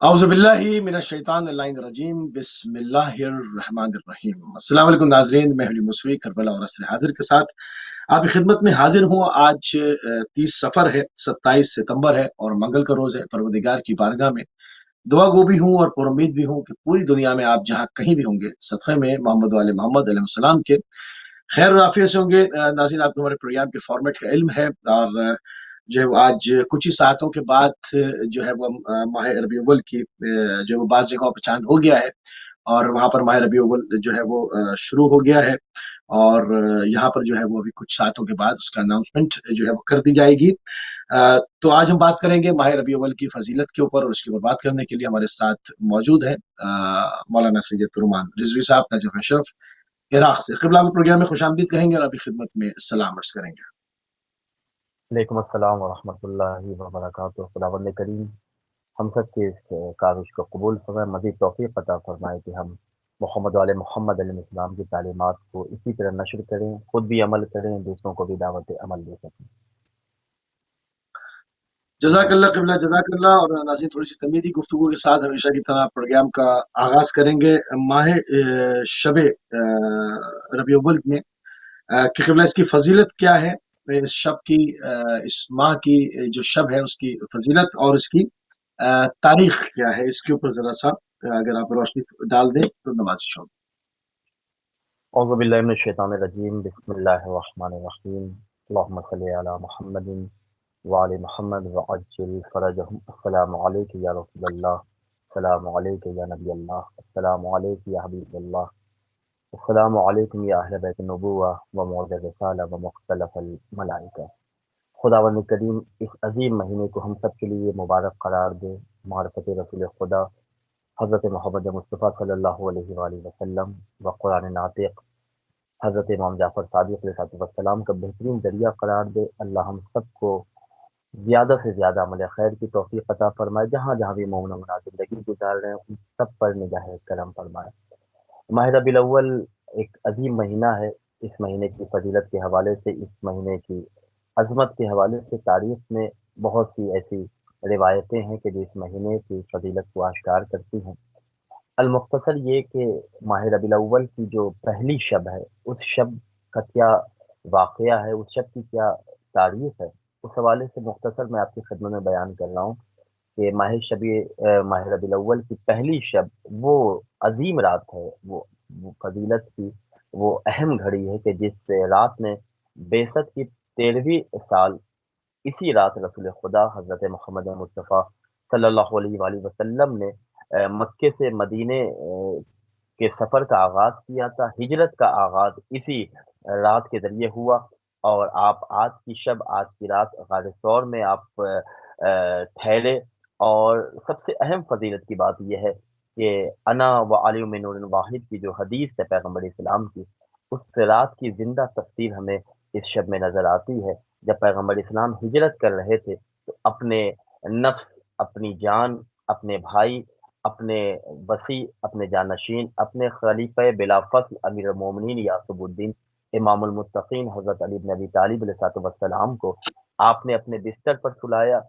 औज़ुबिल्लाहि मिनश्शैतानिर्रजीम बिस्मिल्लाहिर्रहमानिर्रहीम। अस्सलाम वालेकुम नाज़रीन, मैं हली मुसवी करबला और असर हाजिर के साथ आपकी खिदमत में हाजिर हूँ। आज 30 सफ़र है, 27 सितंबर है और मंगल का रोज़ है। परवरदिगार की बारगाह में दुआ गो भी हूँ और पुरुम्मीद भी हूँ कि पूरी दुनिया में आप जहाँ कहीं भी होंगे सदक़े में मोहम्मद वाले मोहम्मद अलैहिस्सलाम के खैर और आफियत से होंगे। नाज़रीन, आपको हमारे प्रोग्राम के फॉर्मेट का इल्म है और जो है वो आज कुछ ही सातों के बाद जो है वो माह रबी अव्वल की जो वो बाज़ जगहों पे चाँद हो गया है और वहाँ पर माह रबी अव्वल जो है वो शुरू हो गया है और यहाँ पर जो है वो अभी कुछ सातों के बाद उसका अनाउंसमेंट जो है वो कर दी जाएगी। तो आज हम बात करेंगे माह रबी अव्वल की फजीलत के ऊपर और उसके ऊपर बात करने के लिए हमारे साथ मौजूद है मौलाना सैयद तुरुमान रिजवी साहब नजफ अशरफ इराक से। क़िबला को प्रोग्राम में खुशामदीद कहेंगे और अभी खिदमत में सलाम अर्ज़ करेंगे। वालेकुम अस्सलाम वरहमतुल्लाहि वबरकातुहू। खुदावंद करीम हम सब की इस काविश को कबूल फरमाए, मज़ीद तौफ़ीक़ अता फ़रमाए कि हम मोहम्मद वाले मोहम्मद अलैहिस्सलाम की तालीमात को इसी तरह नश्र करें, खुद भी अमल करें, दूसरों को भी दावत अमल दे सकें। जी। जज़ाकल्लाह क़िबला जज़ाकल्लाह। और नाज़रीन, थोड़ी सी तमीदी गुफ्तगू के साथ हमेशा की तरह प्रोग्राम का आगाज़ करेंगे माह शब रबी अव्वल में कि क़िबला इसकी फ़जीलत क्या है, इस शब की इस माह की जो शब है उसकी फ़जीलत और इसकी तारीख क्या है, इसके ऊपर ज़रा सा अगर आप रोशनी डाल दें तो नवाज़िश होगी। औज़ु बिल्लाहि मिनश शैतानिर रजीम, बिस्मिल्लाहिर रहमानिर रहीम। अल्लाहुम्मा सल्लि अला मुहम्मदिन व आलि मुहम्मद व अज्जिल फ़रजहुम। अस्सलामु अलैका या रसूलल्लाह, अस्सलामु अलैका या नबी अल्लाह, अस्सलामु अलैका या हबीब अल्लाह, अस्सलामु अलैकुम या अहल बैत नबुव्वा व मौद रिसाला व मुख्तलफ़ल मलाइका। खुदावंद करीम इस अजीम महीने को हम सब के लिए मुबारक करार दे। मार्फत रसूल खुदा हज़रत मोहम्मद मुस्तफ़ा सल्लल्लाहु अलैहि वसल्लम व कुरान नातिक़ हज़रत इमाम जाफ़र सादिक़ अलैहिस्सलाम का बेहतरीन ज़रिया करार दे। अल्लाह हम सबको ज़्यादा से ज़्यादा अमल खैर की तौफ़ीक़ अता फ़रमाए। जहाँ-जहाँ भी मोमिन मुमिनात ज़िंदगी गुज़ार रहे हैं उन सब पर निगाह करम फ़रमाए। माह रबीउल अव्वल एक अजीम महीना है। इस महीने की फ़जीलत के हवाले से, इस महीने की अज़मत के हवाले से तारीख़ में बहुत सी ऐसी रिवायतें हैं कि जो इस महीने की फ़जीलत को आश्कार करती हैं। अल-मुख्तसर ये कि माह रबीउल अव्वल की जो पहली शब है, उस शब का क्या वाक़या है, उस शब की क्या तारीख़ है, उस हवाले से मुख्तसर मैं आपकी खिदमत में बयान कर रहा हूँ कि माह रबीउल अव्वल की पहली शब वो अज़ीम रात है, वो फ़जीलत की वो अहम घड़ी है कि जिस रात में बेसत की 13वीं साल इसी रात रसूल खुदा हज़रत मोहम्मद मुस्तफ़ा सल्लल्लाहु अलैहि वसल्लम ने मक्के से मदीने के सफ़र का आगाज़ किया था। हिजरत का आगाज़ इसी रात के ज़रिए हुआ और आप आज की शब, आज की रात गार सौर में आप ठहरे। और सबसे अहम फ़जीलत की बात ये है कि अना व अली मिन नूरिन वाहिद की जो हदीस है पैगम्बर इस्लाम की, उस रात की ज़िंदा तफ़सीर हमें इस शब में नज़र आती है। जब पैगम्बर इस्लाम हिजरत कर रहे थे तो अपने नफ्स, अपनी जान, अपने भाई, अपने वसी, अपने जानशीन, अपने खलीफ़ा बिला फ़स्ल अमीरुल मोमिनीन याक़ूबुद्दीन इमामुल मुत्तक़ीन हज़रत अली इब्न अबी तालिब अलैहिस्सलाम को आपने अपने बिस्तर पर सुलाया।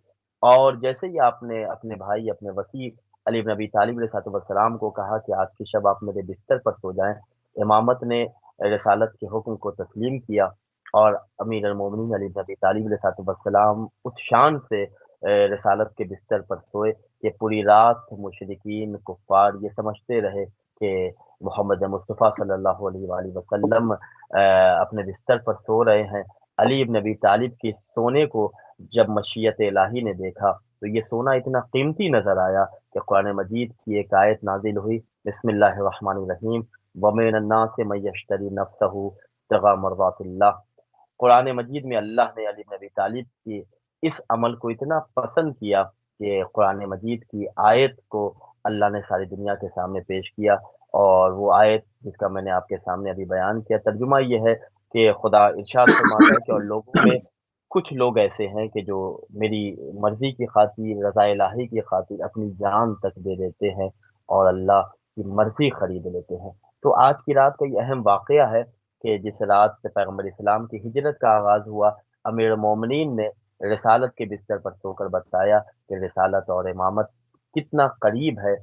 और जैसे ही आपने अपने भाई, अपने वसी अली इब्न अबी तालिब अलैहिस्सलाम को कहा कि आज की शब आप मेरे बिस्तर पर सो जाएँ, इमामत ने रिसालत के हुक्म को तस्लीम किया और अमीरुल मोमिनीन अली इब्न अबी तालिब अलैहिस्सलाम उस शान से रिसालत के बिस्तर पर सोए कि पूरी रात मुशरिकीन, कुफ़ार ये समझते रहे कि मोहम्मद मुस्तफ़ा सल्लल्लाहु अलैहि वसल्लम अपने बिस्तर पर सो रहे हैं। अली इब्न अबी तालिब के सोने को जब मशीयत इलाही ने देखा, तो ये सोना इतना कीमती नज़र आया कि कुरान मजीद की एक आयत नाज़िल हुई, बिस्मिल्लाहिर रहमानिर रहीम, व मिनन नासि मन यश्तरी नफ्सहु इब्तिगा मर्ज़ातिल्लाह। कुरान मजीद में अल्लाह ने अली इब्न अबी तालिब की इस अमल को इतना पसंद किया कि कुरान मजीद की आयत को अल्लाह ने सारी दुनिया के सामने पेश किया। और वो आयत जिसका मैंने आपके सामने अभी बयान किया, तर्जुमा ये है कि खुदा इरशाद फरमाता है कि और लोगों में कुछ लोग ऐसे हैं कि जो मेरी मर्ज़ी की खातिर, रज़ा इलाही की खातिर अपनी जान तक दे देते हैं और अल्लाह की मर्ज़ी खरीद लेते हैं। तो आज की रात का ये अहम वाक़या है कि जिस रात से पैगम्बर इस्लाम की हिजरत का आगाज़ हुआ, अमीरुल मोमिनीन ने रिसालत के बिस्तर पर सोकर बताया कि रिसालत और इमामत کتنا قریب ہے.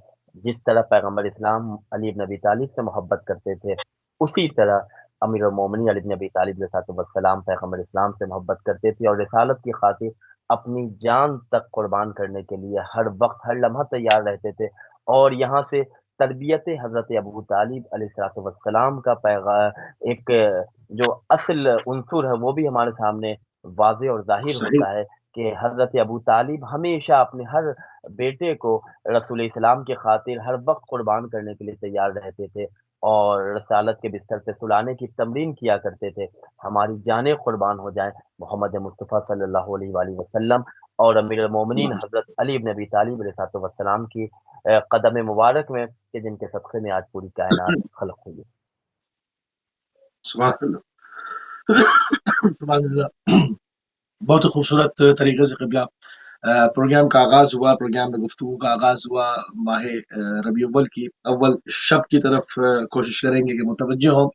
جس طرح پیغمبر اسلام علی بن ابی طالب سے محبت کرتے تھے، اسی طرح امیر المومنین علی بن ابی طالب علیہ السلام پیغمبر اسلام سے محبت کرتے تھے، اور رسالت کی خاطر اپنی جان تک قربان کرنے کے لیے ہر وقت ہر لمحہ تیار رہتے تھے. اور یہاں سے تربیت حضرت ابو طالب علیہ السلام کا پیغام، ایک جو اصل عنصر ہے وہ بھی ہمارے سامنے واضح اور ظاہر صحیح. ہوتا ہے کہ حضرت ابو طالب ہمیشہ اپنے ہر بیٹے کو رسول اسلام کی خاطر ہر وقت قربان کرنے کے لیے تیار رہتے تھے، اور رسالت کے بستر پہ سلانے کی تمرین کیا کرتے تھے. ہماری جانیں قربان ہو جائیں محمد مصطفیٰ صلی اللہ علیہ وآلہ وسلم اور امیر المومنین حضرت علی بن ابی طالب علیہ السلام کی قدم مبارک میں، کہ جن کے صدقے میں آج پوری کائنات خلق ہوئی ہے. سبحان اللہ. سبحان اللہ. بہت خوبصورت طریقے سے قبلہ پروگرام کا آغاز ہوا، پروگرام میں گفتگو کا آغاز ہوا. ماہ ربیع اول کی اول شب کی طرف کوشش کریں گے کہ متوجہ ہوں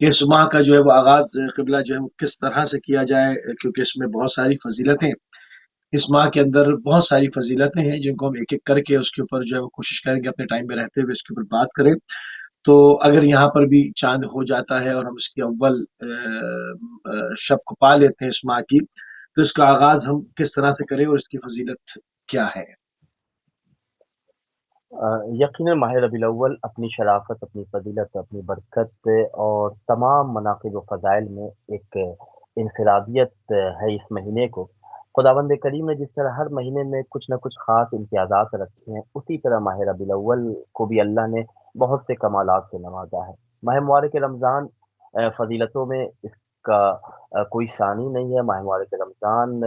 کہ اس ماہ کا جو ہے وہ آغاز قبلہ جو ہے وہ کس طرح سے کیا جائے، کیونکہ اس میں بہت ساری فضیلتیں، اس ماہ کے اندر بہت ساری فضیلتیں ہیں جن کو ہم ایک ایک کر کے اس کے اوپر جو ہے وہ کوشش کریں گے اپنے ٹائم میں رہتے ہوئے اس کے اوپر بات کریں. تو اگر یہاں پر بھی چاند ہو جاتا ہے اور ہم اس کی اول شب کو پا لیتے ہیں اس ماہ کی، تو اس کا آغاز ہم کس طرح سے کریں اور اس کی فضیلت کیا ہے؟ یقیناً ماہ ربیع الاول اپنی شرافت، اپنی فضیلت، اپنی برکت اور تمام مناقب و فضائل میں ایک انفرادیت ہے اس مہینے کو. خداوند کریم نے جس طرح ہر مہینے میں کچھ نہ کچھ خاص امتیازات رکھے ہیں، اسی طرح ماہ ربیع الاول کو بھی اللہ نے بہت سے کمالات سے نوازا ہے. ماہ مبارک رمضان فضیلتوں میں اس کا کوئی ثانی نہیں ہے. ماہ مبارک رمضان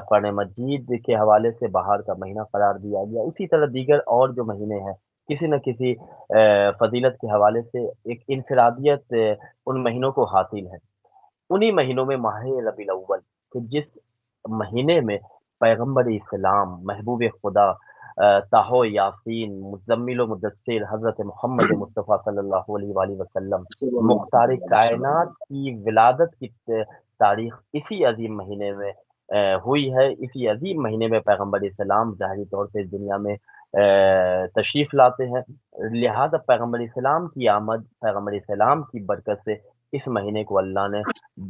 قرآن مجید کے حوالے سے بہار کا مہینہ قرار دیا گیا. اسی طرح دیگر اور جو مہینے ہیں کسی نہ کسی فضیلت کے حوالے سے ایک انفرادیت ان مہینوں کو حاصل ہے. انہی مہینوں میں ماہ ربیع الاول کہ جس مہینے میں پیغمبر اسلام، محبوب خدا، طاہو یاسین، مزمل و مدثر حضرت محمد مصطفیٰ صلی اللہ علیہ وآلہ وسلم، صلی اللہ مختار علیہ وسلم. کائنات کی ولادت کی تاریخ اسی عظیم مہینے میں ہوئی ہے. اسی عظیم مہینے میں پیغمبر اسلام ظاہری طور سے اس دنیا میں تشریف لاتے ہیں. لہذا پیغمبر اسلام کی آمد، پیغمبر اسلام کی برکت سے اس مہینے کو اللہ نے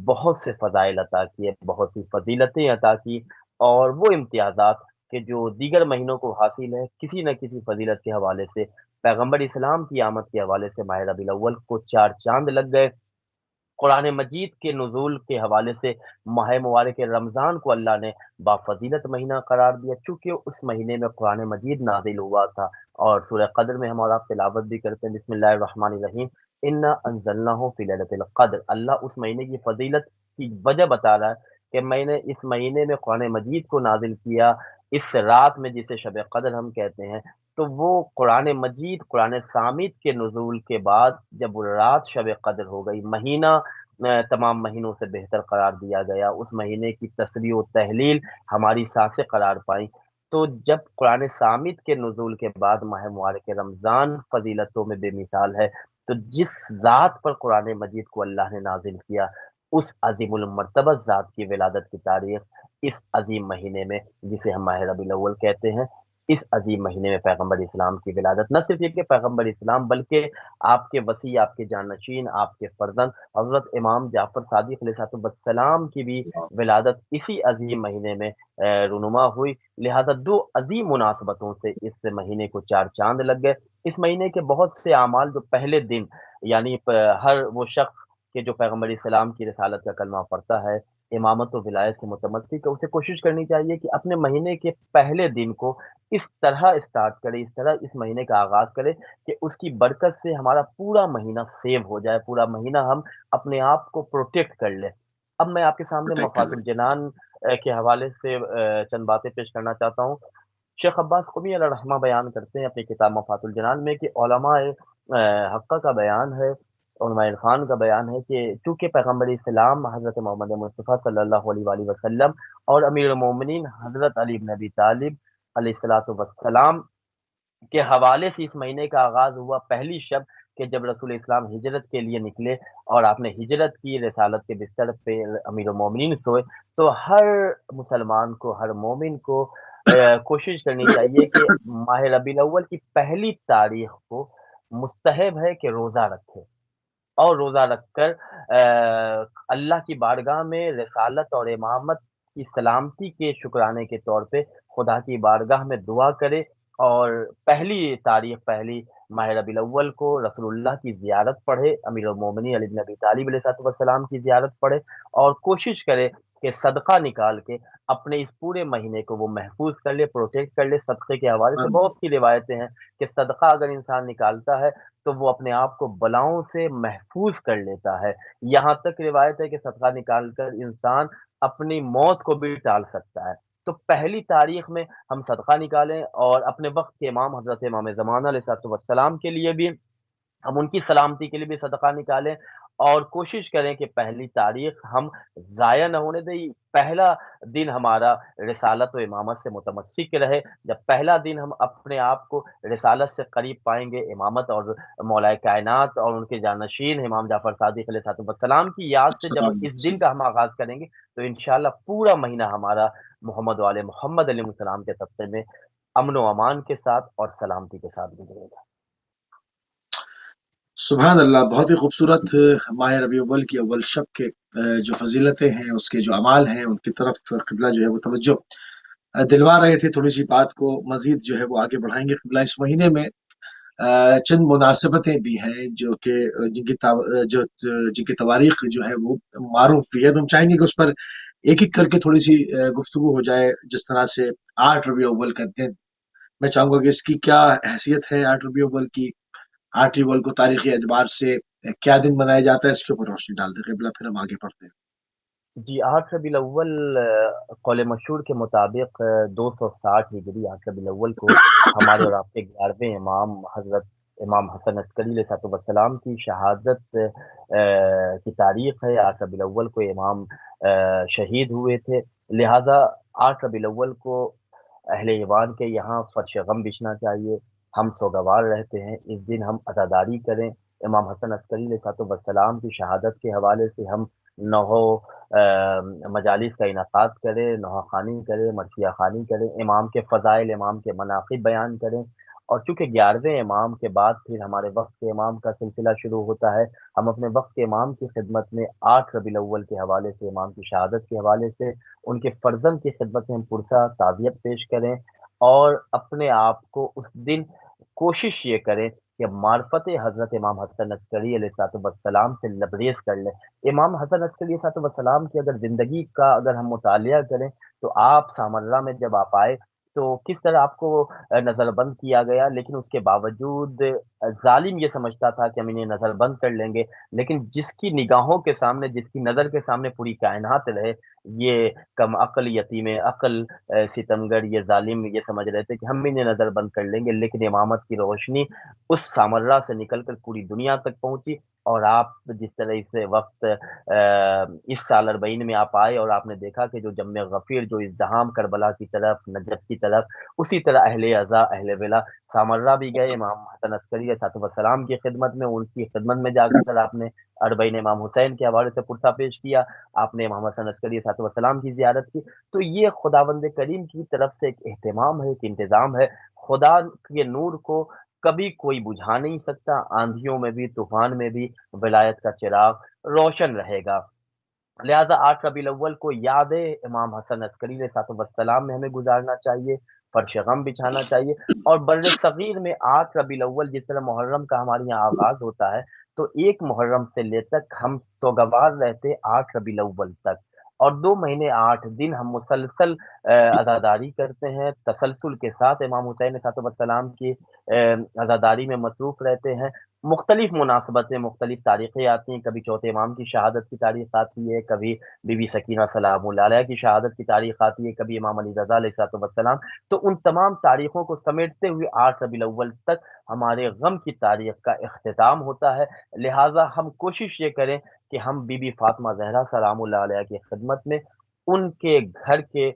بہت سے فضائل عطا کیے، بہت سی فضیلتیں عطا کی، اور وہ امتیازات کہ جو دیگر مہینوں کو حاصل ہے کسی نہ کسی فضیلت کے حوالے سے، پیغمبر اسلام کی آمد کے حوالے سے ماہ ربیع الاول کو چار چاند لگ گئے. قرآن مجید کے نزول کے حوالے سے ماہ مبارک رمضان کو اللہ نے بافضیلت مہینہ قرار دیا، چونکہ اس مہینے میں قرآن مجید نازل ہوا تھا. اور سورہ قدر میں ہم اور آپ تلاوت بھی کرتے ہیں، بسم اللہ الرحمن الرحیم، انا انزلناہ فی لیلۃ القدر. اللہ اس مہینے کی فضیلت کی وجہ بتا رہا ہے کہ میں نے اس مہینے میں قرآن مجید کو نازل کیا، اس رات میں جسے شب قدر ہم کہتے ہیں. تو وہ قرآن مجید، قرآن سامد کے نزول کے بعد جب وہ رات شب قدر ہو گئی، مہینہ تمام مہینوں سے بہتر قرار دیا گیا، اس مہینے کی تسبیح و تحلیل ہماری سانسیں قرار پائیں. تو جب قرآن سامد کے نزول کے بعد ماہ مبارک رمضان فضیلتوں میں بے مثال ہے، تو جس ذات پر قرآن مجید کو اللہ نے نازل کیا، اس عظیم المرتبہ ذات کی ولادت کی تاریخ اس عظیم مہینے میں، جسے ہم ماہ ربیع الاول کہتے ہیں، اس عظیم مہینے میں پیغمبر اسلام کی ولادت، نہ صرف یہ کہ پیغمبر اسلام بلکہ آپ کے وسیع، آپ کے جانشین، آپ کے فرزند حضرت امام جعفر صادق علیہ السلام کی بھی ولادت اسی عظیم مہینے میں رونما ہوئی. لہذا دو عظیم مناسبتوں سے اس مہینے کو چار چاند لگ گئے. اس مہینے کے بہت سے اعمال جو پہلے دن، یعنی ہر وہ شخص کہ جو پیغمبر اسلام کی رسالت کا کلمہ پڑھتا ہے، امامت و ولایت سے متمسک ہے، اسے کوشش کرنی چاہیے کہ اپنے مہینے کے پہلے دن کو اس طرح اسٹارٹ کرے، اس طرح اس مہینے کا آغاز کرے کہ اس کی برکت سے ہمارا پورا مہینہ سیو ہو جائے، پورا مہینہ ہم اپنے آپ کو پروٹیکٹ کر لیں. اب میں آپ کے سامنے پروٹیکٹ مفات کرنا. الجنان کے حوالے سے چند باتیں پیش کرنا چاہتا ہوں. شیخ عباس قمی علیہ الرحمہ بیان کرتے ہیں اپنی کتاب مفات الجنان میں کہ علماء حقہ کا بیان ہے، علماء عرفان کا بیان ہے کہ چونکہ پیغمبر اسلام حضرت محمد مصطفیٰ صلی اللہ علیہ وآلہ وسلم اور امیر المومنین حضرت علی بن ابی طالب علیہ الصلاۃ والسلام کے حوالے سے اس مہینے کا آغاز ہوا پہلی شب، کہ جب رسول اسلام ہجرت کے لیے نکلے اور آپ نے ہجرت کی، رسالت کے بستر پہ امیر المومنین سوئے، تو ہر مسلمان کو، ہر مومن کو कोशिश करनी चाहिए कि माह रबीउल अव्वल की पहली तारीख को मुस्तहब है कि रोज़ा रखें। और रोज़ा रखकर अल्लाह की बारगाह में रिसालत और इमामत की सलामती के शुक्राने के तौर पे खुदा की बारगाह में दुआ करे और पहली तारीख़ पहली माह रबीउल अव्वल को रसूलुल्लाह की ज़ियारत पढ़े, अमीरुल मोमिनीन अली इब्न अबी तालिब अलैहिस्सलातु वस्सलाम की ज़ियारत पढ़े और कोशिश करे कि सदका निकाल के अपने इस पूरे महीने को वो महफूज़ कर ले, प्रोटेक्ट कर ले। सदक़े के हवाले से बहुत सी रिवायतें हैं कि सदका अगर इंसान निकालता है तो वो अपने आप को बलाओं से महफूज़ कर लेता है। यहाँ तक रिवायत है कि सदका निकाल कर इंसान अपनी मौत को भी टाल सकता है। तो पहली तारीख़ में हम सदका निकालें और अपने वक़्त के इमाम हज़रत इमाम ज़माना अलैहिस्सलातु वस्सलाम के लिए भी हम उनकी सलामती के लिए भी सदका निकालें और कोशिश करें कि पहली तारीख़ हम ज़ाया ना होने दें। पहला दिन हमारा रिसालत व इमामत से मुतमस्सिक रहे। जब पहला दिन हम अपने आप को रिसालत से करीब पाएँगे, इमामत और मौलाए कायनात और उनके जानशीन इमाम जाफ़र सादिक़ अलैहिस्सलाम की याद से जब इस दिन का हम आगाज़ करेंगे, तो इंशाअल्लाह पूरा महीना हमारा मोहम्मद व आले मोहम्मद अलैहिस्सलाम के सदक़े में अमन व अमान के साथ और सलामती के साथ गुज़रेगा। सुभान अल्लाह, बहुत ही खूबसूरत माह रबी अव्वल की अव्वल शब के जो फ़ज़ीलतें हैं, उसके जो अमाल हैं, उनकी तरफ क़िबला जो है वो तवज्जो दिलवा रहे थे। थोड़ी-सी बात को मज़ीद जो है वो आगे बढ़ाएँगे। क़िबला इस महीने में चंद मुनासिबतें भी हैं जो कि जिनकी तवारीख़ जो है वो मारूफ़ भी है, तो हम चाहेंगे कि उस पर एक-एक करके थोड़ी-सी गुफ्तगू हो जाए। जिस तरह से 8 रबी अव्वल का दिन, मैं चाहूँगा कि इसकी क्या हैसियत है 8 रबी अव्वल की? 8 अव्वल को तारीख़ी एतबार से क्या दिन मनाया जाता है, इसके ऊपर रोशनी डाल दें क़िबला, फिर हम आगे बढ़ते हैं। जी, 8 रबीउल अव्वल कौल मशहूर के मुताबिक 260 हिजरी 8 रबीउल अव्वल को हमारे और आपके 11वें इमाम हज़रत इमाम हसन अस्करी अलैहिस्सलाम की शहादत की तारीख़ है। 8 रबीउल अव्वल को इमाम शहीद हुए थे। लिहाज़ा 8 रबीउल अव्वल को अहले ईमान के यहाँ फ़र्श गम बिछना चाहिए। हम सोगवार रहते हैं, इस दिन हम अज़ादारी करें। इमाम हसन अस्करी अलैहिस्सलाम की शहादत के हवाले से हम नौहो मजालिस का इनेकाद करें, नौहा ख़्वानी करें, मरसिया ख़्वानी करें, इमाम के फ़ज़ाइल, इमाम के मनाक़िब बयान करें और चूँकि 11वें इमाम के बाद फिर हमारे वक़्त के इमाम का सिलसिला शुरू होता है, हम अपने वक़्त के इमाम की खिदमत में 8 रबीउल अव्वल के हवाले से, इमाम की शहादत के हवाले से, उनके फ़र्ज़ंद की खिदमत में हम पुरसा ताज़ियत पेश करें और अपने आप को उस दिन कोशिश ये करें कि मार्फत हज़रत इमाम हसन अस्करी अलैहिस्सलाम से लबरेज़ कर लें। इमाम हसन अस्करी अलैहिस्सलाम की अगर ज़िंदगी का अगर हम मुतालिया करें, तो आप सामर्रा में जब आप आए, तो किस तरह आपको नज़रबंद किया गया, लेकिन उसके बावजूद ज़ालिम ये समझता था कि हम इन्हें नज़रबंद कर लेंगे, लेकिन जिसकी निगाहों के सामने, जिसकी नज़र के सामने पूरी कायनात रहे, ये कम अक्ल, यतीम अक्ल सितमगर, ये ज़ालिम ये समझ रहे थे कि हम इन्हें नज़रबंद कर लेंगे, लेकिन इमामत की रोशनी उस सामर्रा से निकल कर पूरी दुनिया तक पहुँची और आप जिस तरह इस वक़्त इस साल अरबईन में आप आए और आपने देखा कि जो जम गफ़ीर, जो इज़्दिहाम करबला की तरफ, नजफ़ की तरफ, उसी तरह अहले अज़ा, अहले विला सामर्रा भी गए इमाम हसन अस्करी अलैहिस्सलाम की खिदमत में, उनकी खिदमत में जाकर आपने अरबईन इमाम हुसैन के हवाले से पुरसा पेश किया, आपने इमाम हसन अस्करी अलैहिस्सलाम की ज़ियारत की। तो ये खुदावंद करीम की तरफ से एक एहतिमाम है, एक इंतज़ाम है। खुदा के नूर को कभी कोई बुझा नहीं सकता, आँधियों में भी, तूफ़ान में भी विलायत का चिराग रोशन रहेगा। लिहाज़ा 8 रबीउल अव्वल को याद-ए इमाम हसन अस्करी अलैहिस्सलाम में हमें गुज़ारना चाहिए, फ़र्श गम बिछाना चाहिए और बर्र-ए-सग़ीर में 8 रबीउल अव्वल जिस तरह मुहर्रम का हमारे यहाँ आगाज़ होता है, तो 1 मुहर्रम से लेकर हम सोगवार रहते 8 रबीउल अव्वल तक और 2 महीने 8 दिन हम मुसलसल अज़ादारी करते हैं, तसलसल के साथ इमाम हुसैन अलैहिस्सलाम की अज़ादारी में मसरूफ़ रहते हैं। मुख्तलिफ़ मुनासबतें, मुख्तलिफ़ तारीख़ें आती हैं, कभी चौथे इमाम की शहादत की तारीख़ आती है, कभी बीबी सकीना सलामुल्लाह अलैहा की शहादत की तारीख़ आती है, कभी इमाम अली रज़ा अलैहिस्सलाम। तो उन तमाम तारीख़ों को समेटते हुए 8 रबीउल अव्वल तक हमारे गम की तारीख़ का इख्तिताम होता है। लिहाज़ा हम कोशिश ये करें कि हम बीबी फ़ातिमा ज़हरा सलामुल्लाह अलैहा की खिदमत में उनके घर के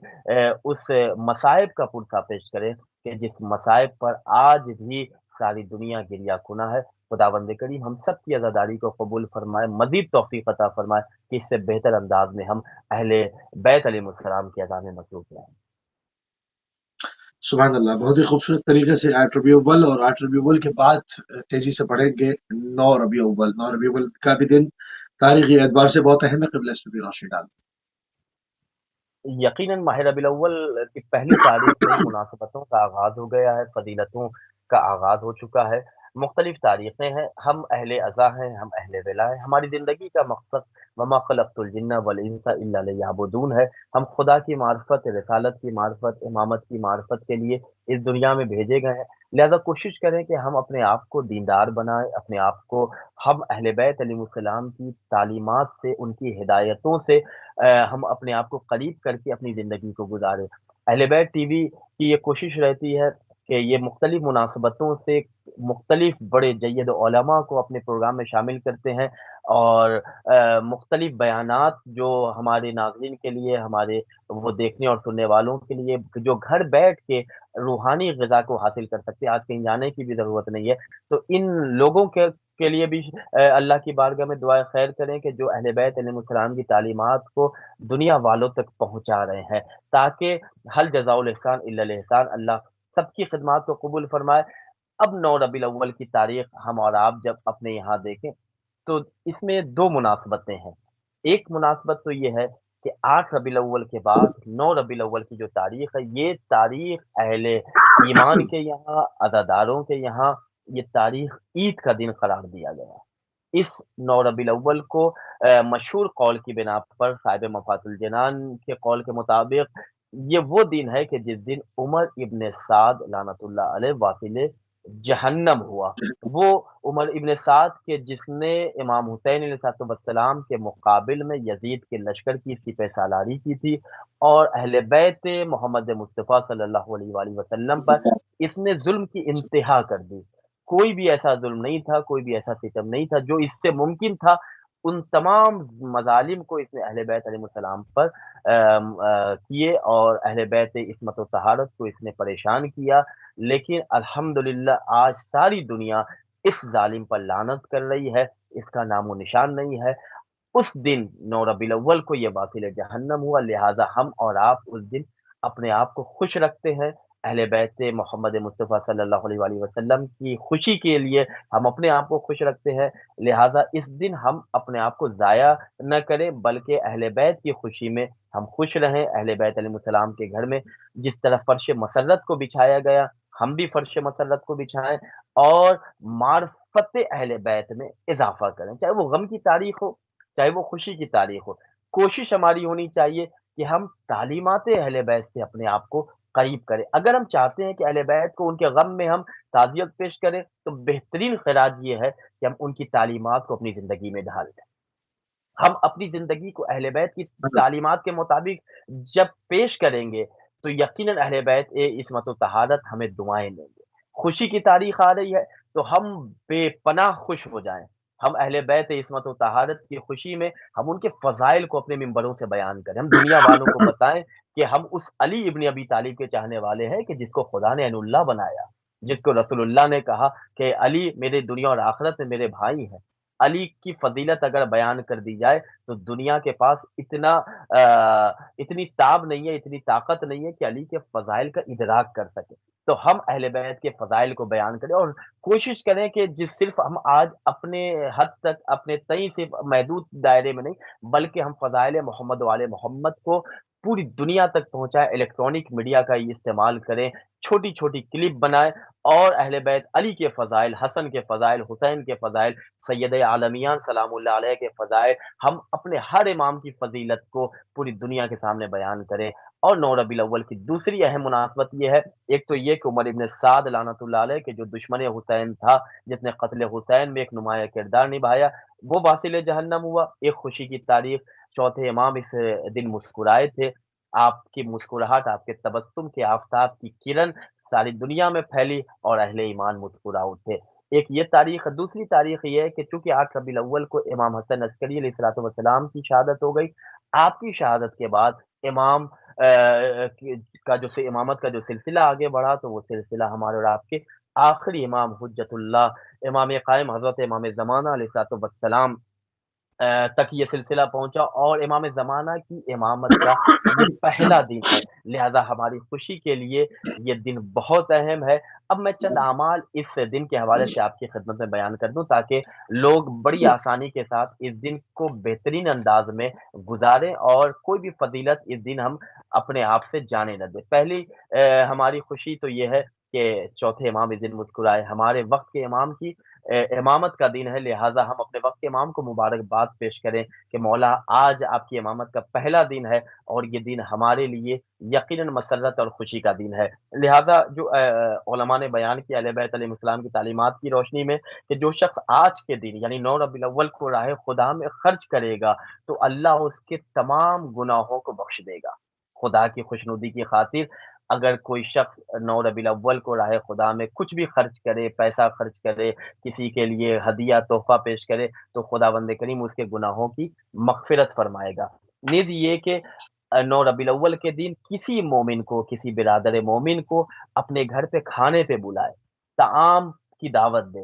उस मसाइब का पुरसा पेश करें कि जिस मसाइब पर आज भी सारी दुनिया गिरिया-कुना है। खुदावंद करीम हम सब की अज़ादारी को कबूल फरमाए, मज़ीद तौफ़ीक़ अता फरमाए कि इससे बेहतर अंदाज़ में हम अहले बैत अलैहिमुस्सलाम की अज़ा में मसरूफ़ रहें। सुबहान अल्लाह, बहुत ही खूबसूरत तरीके से 8 रबी अव्वल और 8 रबी अव्वल के बाद तेजी से पढ़ेंगे 9 रबी अव्वल। 9 रबी अव्वल का भी दिन तारीखी एतबार से बहुत अहम है। क़िबला इस पे भी रोशनी डाल। यकीनन माह रबीउल अव्वल की पहली तारीख से ही मुनासबतों का आगाज़ हो गया है, फ़ज़ीलतों का आगाज़ हो चुका है। मुख्तलिफ़ तारीखें हैं, हम अहले अज़ा हैं, हम अहले विला हैं। हमारी ज़िंदगी का मकसद वमा खलक़तुल जिन्ना वल इंसा इल्ला लियअबुदून है। हम खुदा की मारिफ़त, रिसालत की मारिफ़त, इमामत की मारिफ़त के लिए इस दुनिया में भेजे गए हैं। लिहाज़ा कोशिश करें कि हम अपने आप को दीनदार बनाएँ, अपने आप को हम अहले बैत अलैहिमुस्सलाम की तालीमात से, उनकी हिदायतों से हम अपने आप को करीब करके अपनी ज़िंदगी को गुज़ारें। अहले बैत टीवी की ये कोशिश रहती है कि ये मुख्तलिफ़ मुनासबतों से मुख्तलिफ़ बड़े जय्यद उलमा को अपने प्रोग्राम में शामिल करते हैं और मुख्तलिफ़ बयानात जो हमारे नाज़रीन के लिए, हमारे वो देखने और सुनने वालों के लिए जो घर बैठ के रूहानी ग़िज़ा को हासिल कर सकते हैं, आज कहीं जाने की भी ज़रूरत नहीं है। तो इन लोगों के लिए भी अल्लाह की बारगाह में दुआए खैर करें कि जो अहले बैत अलैहिस्सलाम की तालीमात को दुनिया वालों तक पहुँचा रहे हैं, ताकि हल जज़ाउल एहसान इल्लल एहसान, अल्लाह सबकी खिदमत को कबूल फरमाए। अब 9 रबीउल अव्वल की तारीख हम और आप जब अपने यहाँ देखें, तो इसमें 2 मुनासबतें हैं। एक मुनासबत तो ये है कि 8 रबीउल अव्वल के बाद 9 रबीउल अव्वल की जो तारीख है, ये तारीख अहले ईमान के यहाँ, अज़ादारों के यहाँ, ये तारीख ईद का दिन करार दिया गया। इस 9 रबीउल अव्वल को मशहूर कौल की बिना पर साहिब मफ़ातुल जनान के कौल के मुताबिक ये वो दिन है कि जिस दिन उमर इब्न साद लानतुल्लाह अलैह वासिले जहन्नम हुआ। वो उमर इब्न साद के जिसने इमाम हुसैन अलैहिस्सलाम के मुकाबिल में यज़ीद के लश्कर की सिपह सालारी की थी और अहले बैत मोहम्मद मुस्तफ़ा सल्लल्लाहु अलैहि वसल्लम पर इसने ज़ुल्म की इंतहा कर दी। कोई भी ऐसा ज़ुल्म नहीं था, कोई भी ऐसा सितम नहीं था जो इससे मुमकिन था, उन तमाम मज़ालिम को इसने अहले बैत अलैहिस्सलाम पर किए और अहले बैत इस्मत व तहारत को इसने परेशान किया। लेकिन अल्हम्दुलिल्लाह आज सारी दुनिया इस ज़ालिम पर लानत कर रही है, इसका नामो निशान नहीं है। उस दिन 9 रबीउल अव्वल को ये वासिल जहन्नम हुआ, लिहाज़ा हम और आप उस दिन अपने आप को खुश रखते हैं। अहले बैत मोहम्मद मुस्तफ़ा सल्लल्लाहु अलैहि वसल्लम की खुशी के लिए हम अपने आप को खुश रखते हैं। लिहाज़ा इस दिन हम अपने आप को ज़ाया न करें, बल्कि अहले बैत की खुशी में हम खुश रहें। अहले बैत अलैहिस्सलाम के घर में जिस तरह फ़र्श मसर्रत को बिछाया गया, हम भी फ़र्श मसर्रत को बिछाएँ और मार्फ़त अहले बैत में इज़ाफ़ा करें। चाहे वो गम की तारीख़ हो, चाहे वो खुशी की तारीख हो। कोशिश हमारी होनी चाहिए कि हम तालीमात अहले बैत से अपने आप को करीब करें। अगर हम चाहते हैं कि अहले बैत को उनके गम में हम ताज़ियत पेश करें, तो बेहतरीन खिराज ये है कि हम उनकी तालीमात को अपनी ज़िंदगी में ढाल दें। हम अपनी ज़िंदगी को अहले बैत की तालीमात के मुताबिक जब पेश करेंगे, तो यकीनन अहले बैत इस्मत व तहारत हमें दुआएँ देंगे। खुशी की तारीख आ रही है, तो हम बेपनाह खुश हो जाएँ। हम अहले बैत इस्मत व तहारत की खुशी में हम उनके फ़ज़ाइल को अपने मिंबरों से बयान करें। हम दुनिया वालों को बताएँ कि हम उस अली इब्न अबी तालिब के चाहने वाले हैं कि जिसको खुदा ने ऐनुल्लाह बनाया, जिसको रसूलुल्लाह ने कहा कि अली मेरे दुनिया और आखिरत में मेरे भाई हैं। अली की फ़ज़ीलत अगर बयान कर दी जाए, तो दुनिया के पास इतनी ताब नहीं है, इतनी ताकत नहीं है कि अली के फ़ज़ाइल का इदराक कर सके। तो हम अहले बैत के फ़ज़ाइल को बयान करें और कोशिश करें कि जिस सिर्फ़ हम आज अपने हद तक, अपने तई सिर्फ़ महदूद दायरे में नहीं, बल्कि हम फ़ज़ाइल मोहम्मद वाले मोहम्मद को पूरी दुनिया तक पहुँचाएँ, इलेक्ट्रॉनिक मीडिया का इस्तेमाल करें, छोटी-छोटी क्लिप बनाएँ और अहले बैत अली के फ़ज़ाइल, हसन के फ़ज़ाइल, हुसैन के फ़ज़ाइल, सैयद आलमियान सलामुल्लाह अलैह के फ़ज़ाइल, हम अपने हर इमाम की फ़ज़ीलत को पूरी दुनिया के सामने बयान करें। और 9 रबीउल अव्वल की दूसरी अहम मुनासबत ये है, एक तो ये कि उमर इब्न साद लानतुल्लाह अलैह के जो दुश्मन हुसैन था, जिसने क़त्ल हुसैन में एक नुमायाँ किरदार निभाया, वो वासिल जहन्नम हुआ। एक खुशी की तारीख, चौथे इमाम इस दिन मुस्कुराए थे। आपकी मुस्कुराहट, आपके तबस्सुम के आफ़ताब की किरण सारी दुनिया में फैली और अहले ईमान मुस्कुरा उठे। एक ये तारीख़ है, दूसरी तारीख़ ये है कि चूँकि 8 रबीउल अव्वल को इमाम हसन अस्करी अलैहिस्सलातु वस्सलाम की शहादत हो गई, आपकी शहादत के बाद इमाम की का जो से इमामत का जो सिलसिला आगे बढ़ा, तो वो सिलसिला हमारे और आपके आखिरी इमाम हुज्जतुल्लाह, इमाम कायम हज़रत इमाम ज़माना अलैहिस्सलातु वस्सलाम تک یہ سلسلہ پہنچا، اور امام زمانہ کی امامت کا یہ پہلا دن ہے، لہذا ہماری خوشی کے لیے یہ دن بہت اہم ہے۔ اب میں چند اعمال اس دن کے حوالے سے آپ کی خدمت میں بیان کر دوں تاکہ لوگ بڑی آسانی کے ساتھ اس دن کو بہترین انداز میں گزاریں اور کوئی بھی فضیلت اس دن ہم اپنے آپ سے جانے نہ دیں۔ پہلی ہماری خوشی تو یہ ہے کہ چوتھے امام اس دن مسکرائے، ہمارے وقت کے امام کی امامت کا دن ہے، لہٰذا ہم اپنے وقت کے امام کو مبارکباد پیش کریں کہ مولا آج آپ کی امامت کا پہلا دن ہے، اور یہ دن ہمارے لیے یقیناً مسرت اور خوشی کا دن ہے۔ لہذا جو علماء نے بیان کیا اہل بیت علیہ السلام کی تعلیمات کی روشنی میں کہ جو شخص آج کے دن یعنی 9 ربیع الاول کو راہ خدا میں خرچ کرے گا تو اللہ اس کے تمام گناہوں کو بخش دے گا۔ خدا کی خوشنودی کی خاطر اگر کوئی شخص 9 ربیع الاول کو راہ خدا میں کچھ بھی خرچ کرے، پیسہ خرچ کرے، کسی کے لیے ہدیہ تحفہ پیش کرے، تو خدا بند کریم اس کے گناہوں کی مغفرت فرمائے گا۔ نیز یہ کہ 9 ربیع الاول کے دن کسی مومن کو، کسی برادر مومن کو اپنے گھر پہ کھانے پہ بلائے، طعام کی دعوت دے،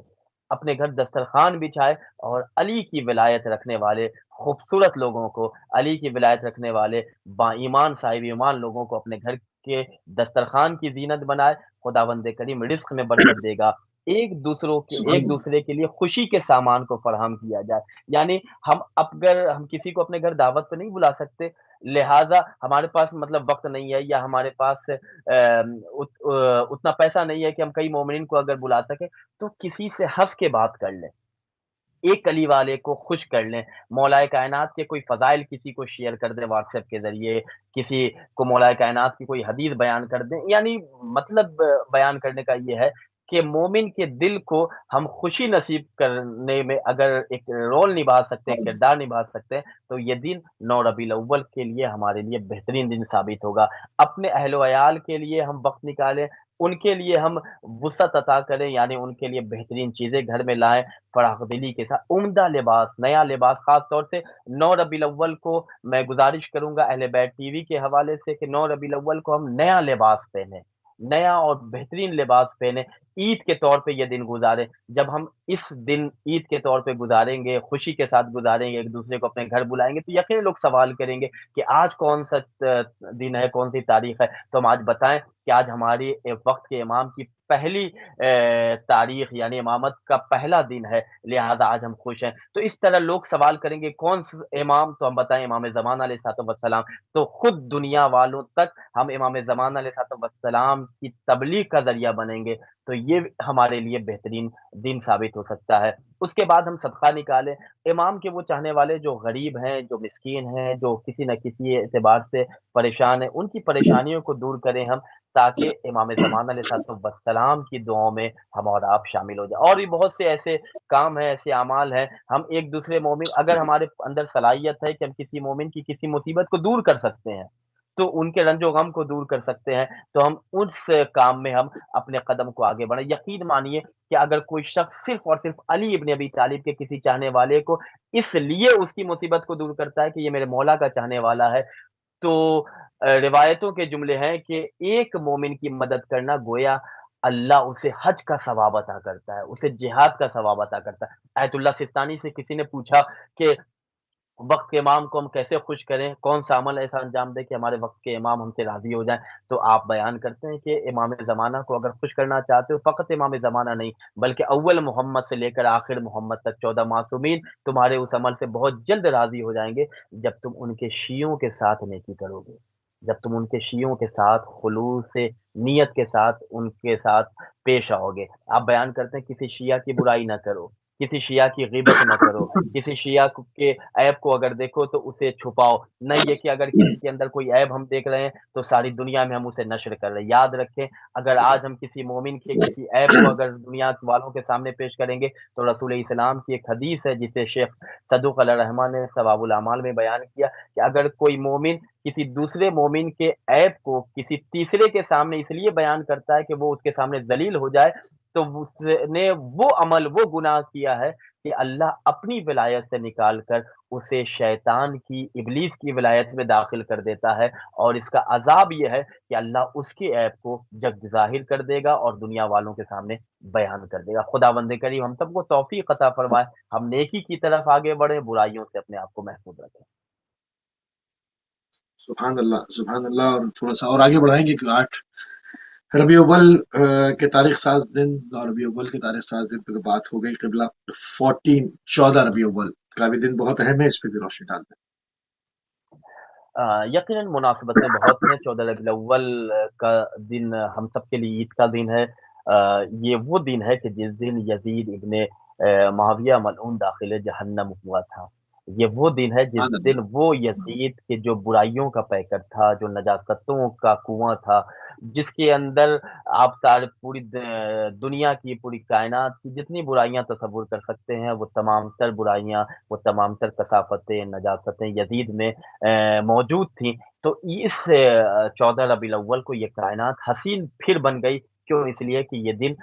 اپنے گھر دسترخوان بچھائے، اور علی کی ولایت رکھنے والے خوبصورت لوگوں کو، علی کی ولایت رکھنے والے با ایمان صاحب ایمان لوگوں کو اپنے گھر کے دسترخوان کی زینت بنائے۔ خداوند کریم رزق میں برکت دے گا۔ سبحان ایک اللہ۔ دوسرے کے لیے خوشی کے سامان کو فراہم کیا جائے، یعنی اگر ہم کسی کو اپنے گھر دعوت پہ نہیں بلا سکتے، لہٰذا ہمارے پاس مطلب وقت نہیں ہے، یا ہمارے پاس اتنا پیسہ نہیں ہے کہ ہم کئی مومنین کو اگر بلا سکیں، تو کسی سے ہنس کے بات کر لیں، ایک کلی والے کو خوش کر لیں، مولا کائنات کے کوئی فضائل کسی کو شیئر کر دیں واٹس ایپ کے ذریعے، کسی کو مولا کائنات کی کوئی حدیث بیان کر دیں، یعنی مطلب بیان کرنے کا یہ ہے کہ مومن کے دل کو ہم خوشی نصیب کرنے میں اگر ایک رول نبھا سکتے ہیں، کردار نبھا سکتے ہیں، تو یہ دن 9 ربیع الاول کے لیے ہمارے لیے بہترین دن ثابت ہوگا۔ اپنے اہل و عیال کے لیے ہم وقت نکالیں، ان کے لیے ہم وسعت عطا کریں، یعنی ان کے لیے بہترین چیزیں گھر میں لائیں، فراخ دلی کے ساتھ عمدہ لباس، نیا لباس، خاص طور سے 9 ربیع الاول کو میں گزارش کروں گا اہل بیت ٹی وی کے حوالے سے کہ 9 ربیع الاول کو ہم نیا لباس پہنیں، نیا اور بہترین لباس پہنیں، عید کے طور پہ یہ دن گزاریں۔ جب ہم اس دن عید کے طور پہ گزاریں گے، خوشی کے ساتھ گزاریں گے، ایک دوسرے کو اپنے گھر بلائیں گے، تو یقیناً لوگ سوال کریں گے کہ آج کون سا دن ہے، کون سی تاریخ ہے، تو ہم آج بتائیں کہ آج ہماری وقت کے امام کی پہلی تاریخ یعنی امامت کا پہلا دن ہے، لہذا آج ہم خوش ہیں۔ تو اس طرح لوگ سوال کریں گے کون سا امام، تو ہم بتائیں امام زمان علیہ الصلوۃ والسلام، تو خود دنیا والوں تک ہم امام زمان علیہ الصلوۃ والسلام کی تبلیغ کا ذریعہ بنیں گے، تو یہ ہمارے لیے بہترین دن ثابت ہو سکتا ہے۔ اس کے بعد ہم صدقہ نکالیں، امام کے وہ چاہنے والے جو غریب ہیں، جو مسکین ہیں، جو کسی نہ کسی اعتبار سے پریشان ہیں، ان کی پریشانیوں کو دور کریں ہم، تاکہ امام زمان علیہ الصلوۃ والسلام کی دعاؤں میں ہم اور آپ شامل ہو جائیں۔ اور بھی بہت سے ایسے کام ہیں، ایسے اعمال ہیں، ہم ایک دوسرے مومن، اگر ہمارے اندر صلاحیت ہے کہ ہم کسی مومن کی کسی مصیبت کو دور کر سکتے ہیں، تو ان کے رنج و غم کو دور کر سکتے ہیں، تو ہم اس کام میں ہم اپنے قدم کو آگے بڑھیں۔ یقین مانیے کہ اگر کوئی شخص صرف اور صرف علی ابن ابی طالب کے کسی چاہنے والے کو اس لیے اس کی مصیبت کو دور کرتا ہے کہ یہ میرے مولا کا چاہنے والا ہے، تو روایتوں کے جملے ہیں کہ ایک مومن کی مدد کرنا گویا اللہ اسے حج کا ثواب عطا کرتا ہے، اسے جہاد کا ثواب عطا کرتا ہے۔ آیت اللہ سستانی سے کسی نے پوچھا کہ وقت کے امام کو ہم کیسے خوش کریں، کون سا عمل ایسا انجام دے کہ ہمارے وقت کے امام ہم سے راضی ہو جائیں، تو آپ بیان کرتے ہیں کہ امام زمانہ کو اگر خوش کرنا چاہتے ہو، فقط امام زمانہ نہیں بلکہ اول محمد سے لے کر آخر محمد تک 14 معصومین تمہارے اس عمل سے بہت جلد راضی ہو جائیں گے جب تم ان کے شیعوں کے ساتھ نیکی کرو گے، جب تم ان کے شیعوں کے ساتھ خلوص سے نیت کے ساتھ ان کے ساتھ پیش آؤ گے۔ آپ بیان کرتے ہیں کسی شیعہ کی برائی نہ کرو، کسی شیعہ کی غیبت نہ کرو، کسی شیعہ کے عیب کو اگر دیکھو تو اسے چھپاؤ، نہ یہ کہ اگر کسی کے اندر کوئی عیب ہم دیکھ رہے ہیں تو ساری دنیا میں ہم اسے نشر کر رہے ہیں۔ یاد رکھیں اگر آج ہم کسی مومن کے کسی عیب کو اگر دنیا والوں کے سامنے پیش کریں گے تو رسول اسلام کی ایک حدیث ہے جسے شیخ صدوق علیہ الرحمٰن نے ثواب الاعمال میں بیان کیا کہ اگر کوئی مومن کسی دوسرے مومن کے عیب کو کسی تیسرے کے سامنے اس لیے بیان کرتا ہے کہ وہ اس کے سامنے ذلیل ہو جائے، تو उसने वो अमल, वो गुनाह किया है कि अल्लाह अपनी विलायत से निकाल कर उसे शैतान की, इब्लीस की विलायत में दाखिल कर देता है, और इसका अज़ाब ये है कि अल्लाह उसके ऐब को जग ज़ाहिर कर देगा और दुनिया वालों के सामने बयान कर देगा। खुदावंद करीम हम सबको तौफ़ीक अता फरमाए, हम नेकी की तरफ आगे बढ़ें, बुराइयों से अपने आप को महफूज़ रखें। सुभान अल्लाह। और थोड़ा सा और आगे बढ़ाएंगे कि 8 रबी अव्वल के तारीख साज दिन, और रबी अव्वल के तारीख साज दिन पे बात हो गई किबला 14 रबी अव्वल का भी दिन बहुत अहम है, इस पे भी रोशनी डालते यकीनन मुनासिबतें बहुत हैं। 14 रबीउल अव्वल का दिन हम सब के लिए ईद का दिन है। ये वो दिन है कि जिस दिन यज़ीद इब्न मुआविया मल्ऊन दाखिल जहन्नम हुआ था। ये वो दिन है जिस हैं। दिन वो यज़ीद के जो बुराइयों का पैकर था, जो नजासतों का कुआँ था, जिसके अंदर आप सारे पूरी दुनिया की, पूरी कायनात की जितनी बुराइयाँ तसव्वुर कर सकते हैं, वो तमाम तर बुराइयाँ, वो तमाम तर कसाफ़तें, नजासतें यज़ीद में मौजूद थी। तो इस 14 रबीउल अव्वल को ये कायनात हसीन फिर बन गई। क्यों? इसलिए कि ये दिन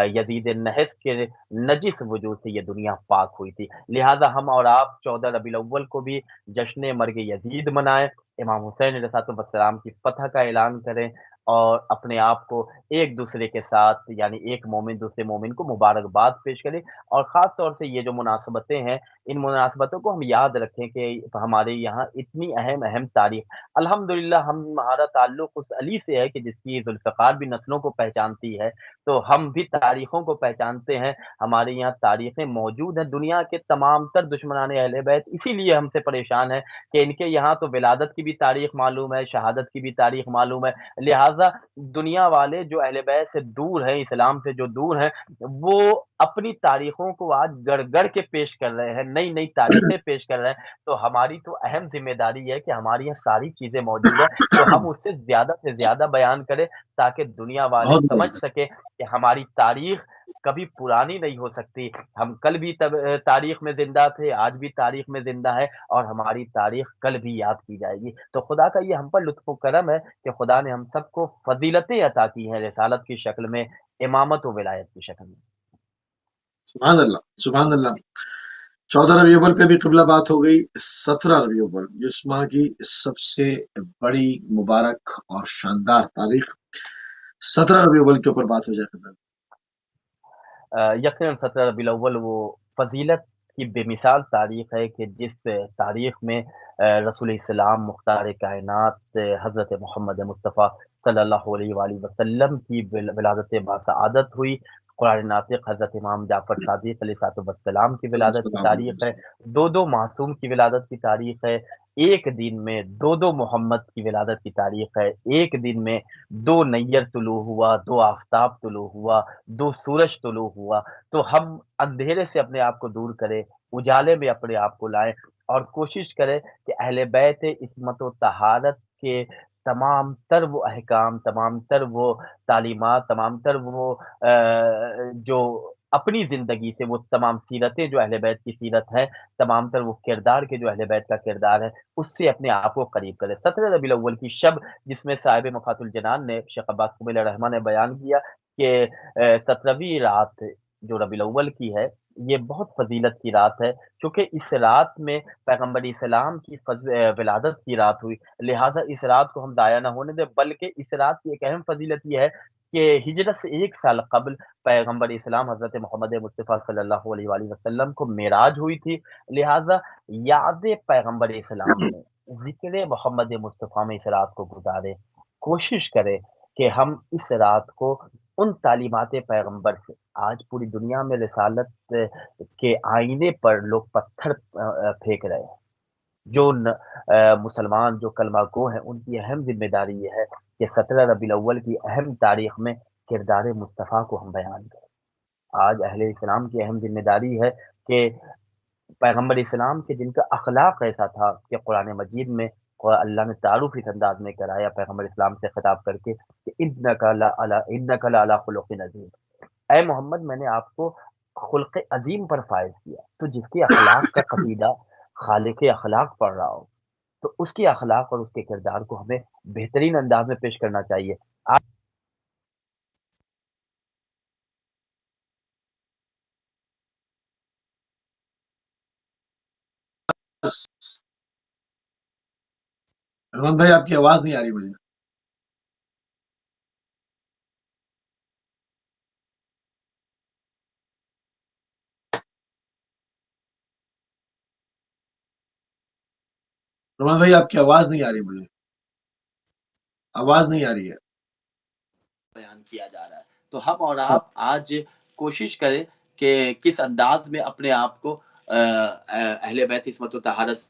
यज़ीद नहस के नजिस वजूद से ये दुनिया पाक हुई थी। लिहाज़ा हम और आप 14 रबीउल अव्वल को भी जश्न मर्ग यज़ीद मनाएँ, इमाम हुसैन अलैहिस्सलाम की फ़तह का ऐलान करें, और अपने आप को एक-दूसरे के साथ, यानी एक मोमिन दूसरे मोमिन को मुबारकबाद पेश करे। और ख़ास तौर से ये जो मुनासबतें हैं, इन मुनासबतों को हम याद रखें कि हमारे यहाँ इतनी अहम-अहम तारीख़, अल्हम्दुलिल्लाह हमारा ताल्लुक़ उस अली से है कि जिसकी ज़ुल्फ़िकार भी नस्लों को पहचानती है, तो हम भी तारीख़ों को पहचानते हैं। हमारे यहाँ तारीख़ें मौजूद हैं, दुनिया के तमाम तर दुश्मनाने अहले बैत इसीलिए हमसे परेशान हैं कि इनके यहाँ तो विलादत की भी तारीख़ मालूम है, शहादत की भी तारीख़ मालूम है। लिहाज़ा दुनिया वाले जो अहले बैत से दूर हैं, इस्लाम से जो दूर हैं, वो अपनी तारीखों को आज गढ़-गढ़ के पेश कर रहे हैं, नई-नई तारीखें पेश कर रहे हैं। तो हमारी तो अहम ज़िम्मेदारी है कि हमारी यहाँ सारी चीज़ें मौजूद हैं, तो हम उससे ज़्यादा से ज़्यादा बयान करें, ताकि दुनिया वाले बहुत समझ बढ़िया। सकें कि हमारी तारीख कभी पुरानी नहीं हो सकती। हम कल भी तारीख में ज़िंदा थे, आज भी तारीख में ज़िंदा है, और हमारी तारीख कल भी याद की जाएगी। तो खुदा का ये हम पर लुत्फ़ व करम है कि खुदा ने हम सबको फ़ज़ीलतें अता की हैं, रिसालत की शक्ल में, इमामत व विलायत की शक्ल में। सुभान अल्लाह, सुभान अल्लाह। 14 रबी अव्वल पे भी किबला बात हो गई। 17 रबी अव्वल जिस माह की सबसे बड़ी, मुबारक और शानदार तारीख, 17 रबी अव्वल के ऊपर बात हो जाए किबला। यकीनन 17 रबीउल अव्वल वो फ़ज़ीलत की बेमिसाल तारीख़ है कि जिस तारीख़ में रसूल इस्लाम मुख्तार कायनात हज़रत मोहम्मद मुस्तफ़ा सल्लल्लाहु अलैहि वसल्लम की विलादत बासआदत हुई। कुरान नातिक़ हज़रत इमाम जाफ़र सादिक़ अलैहिस्सलाम की विलादत की तारीख़ है। 2-2 मासूम की विलादत की तारीख़ है। एक दिन में 2-2 मोहम्मद की विलादत की तारीख़ है। एक दिन में 2 नैयर तुलू हुआ, 2 आफ़ताब तुलू हुआ, 2 सूरज तुलू हुआ। तो हम अंधेरे से अपने आप को दूर करें, उजाले में अपने आप को लाएँ, और कोशिश करें कि अहले बैत इस्मत व तहारत के तमाम तर वो अहकाम, तमाम तर वो तालीमात, तमाम तर वो जो अपनी ज़िंदगी से वो तमाम सीरतें जो अहले बैत की सीरत है, तमाम तर वो किरदार के जो अहले बैत का किरदार है, उससे अपने आप को करीब करें। 17 रबीउल अव्वल की शब, जिसमें साहिब मफ़ातुल जनान ने, शेख अब्बास कुमिल रहमान ने बयान किया कि 17वीं रात जो रबीउल अव्वल की है, ये बहुत फ़ज़ीलत की रात है, क्योंकि इस रात में पैगम्बर इस्लाम की विलादत की रात हुई। लिहाज़ा इस रात को हम ज़ाया ना होने दें, बल्कि इस रात की एक अहम फ़ज़ीलत ये है कि हिजरत से 1 साल क़ब्ल पैगम्बर इस्लाम हज़रत मोहम्मद मुस्तफ़ा सल्लल्लाहु अलैहि वसल्लम को मेराज हुई थी। लिहाज़ा याद पैगम्बर इस्लाम में, ज़िक्र मोहम्मद मुस्तफ़ा में इस रात को गुज़ारें। कोशिश करें कि हम इस रात को उन तालीमात पैगम्बर से, आज पूरी दुनिया में रिसालत के आईने पर लोग पत्थर फेंक रहे हैं। जो मुसलमान जो कलमा गो हैं, उनकी अहम ज़िम्मेदारी ये है कि 17 रबीउल अव्वल की अहम तारीख़ में किरदार मुस्तफ़ा को हम बयान करें। आज अहले इस्लाम की अहम ज़िम्मेदारी है कि पैगम्बर इस्लाम के जिनका अखलाक ऐसा था कि कुरान मजीद में अल्लाह ने तारुफ इस अंदाज में कराया पैगम्बर इस्लाम से खिताब करके कि इन्नका लअला खुलुक़िन अज़ीम। ऐ मोहम्मद, मैंने आपको खुल्क़ अज़ीम पर फ़ाइज़ किया। तो जिसके अखलाक का क़सीदा खालिक़ अखलाक पढ़ रहा हो, तो उसके अखलाक और उसके किरदार को हमें बेहतरीन अंदाज में पेश करना चाहिए। रहमान भाई, आपकी आवाज नहीं आ रही मुझे। रहमान भाई, आपकी आवाज नहीं आ रही मुझे। आवाज नहीं आ रही है। बयान किया जा रहा है। तो हम और आप आज कोशिश करें कि किस अंदाज में अपने आप को अहले बैत इस्मत व तहारत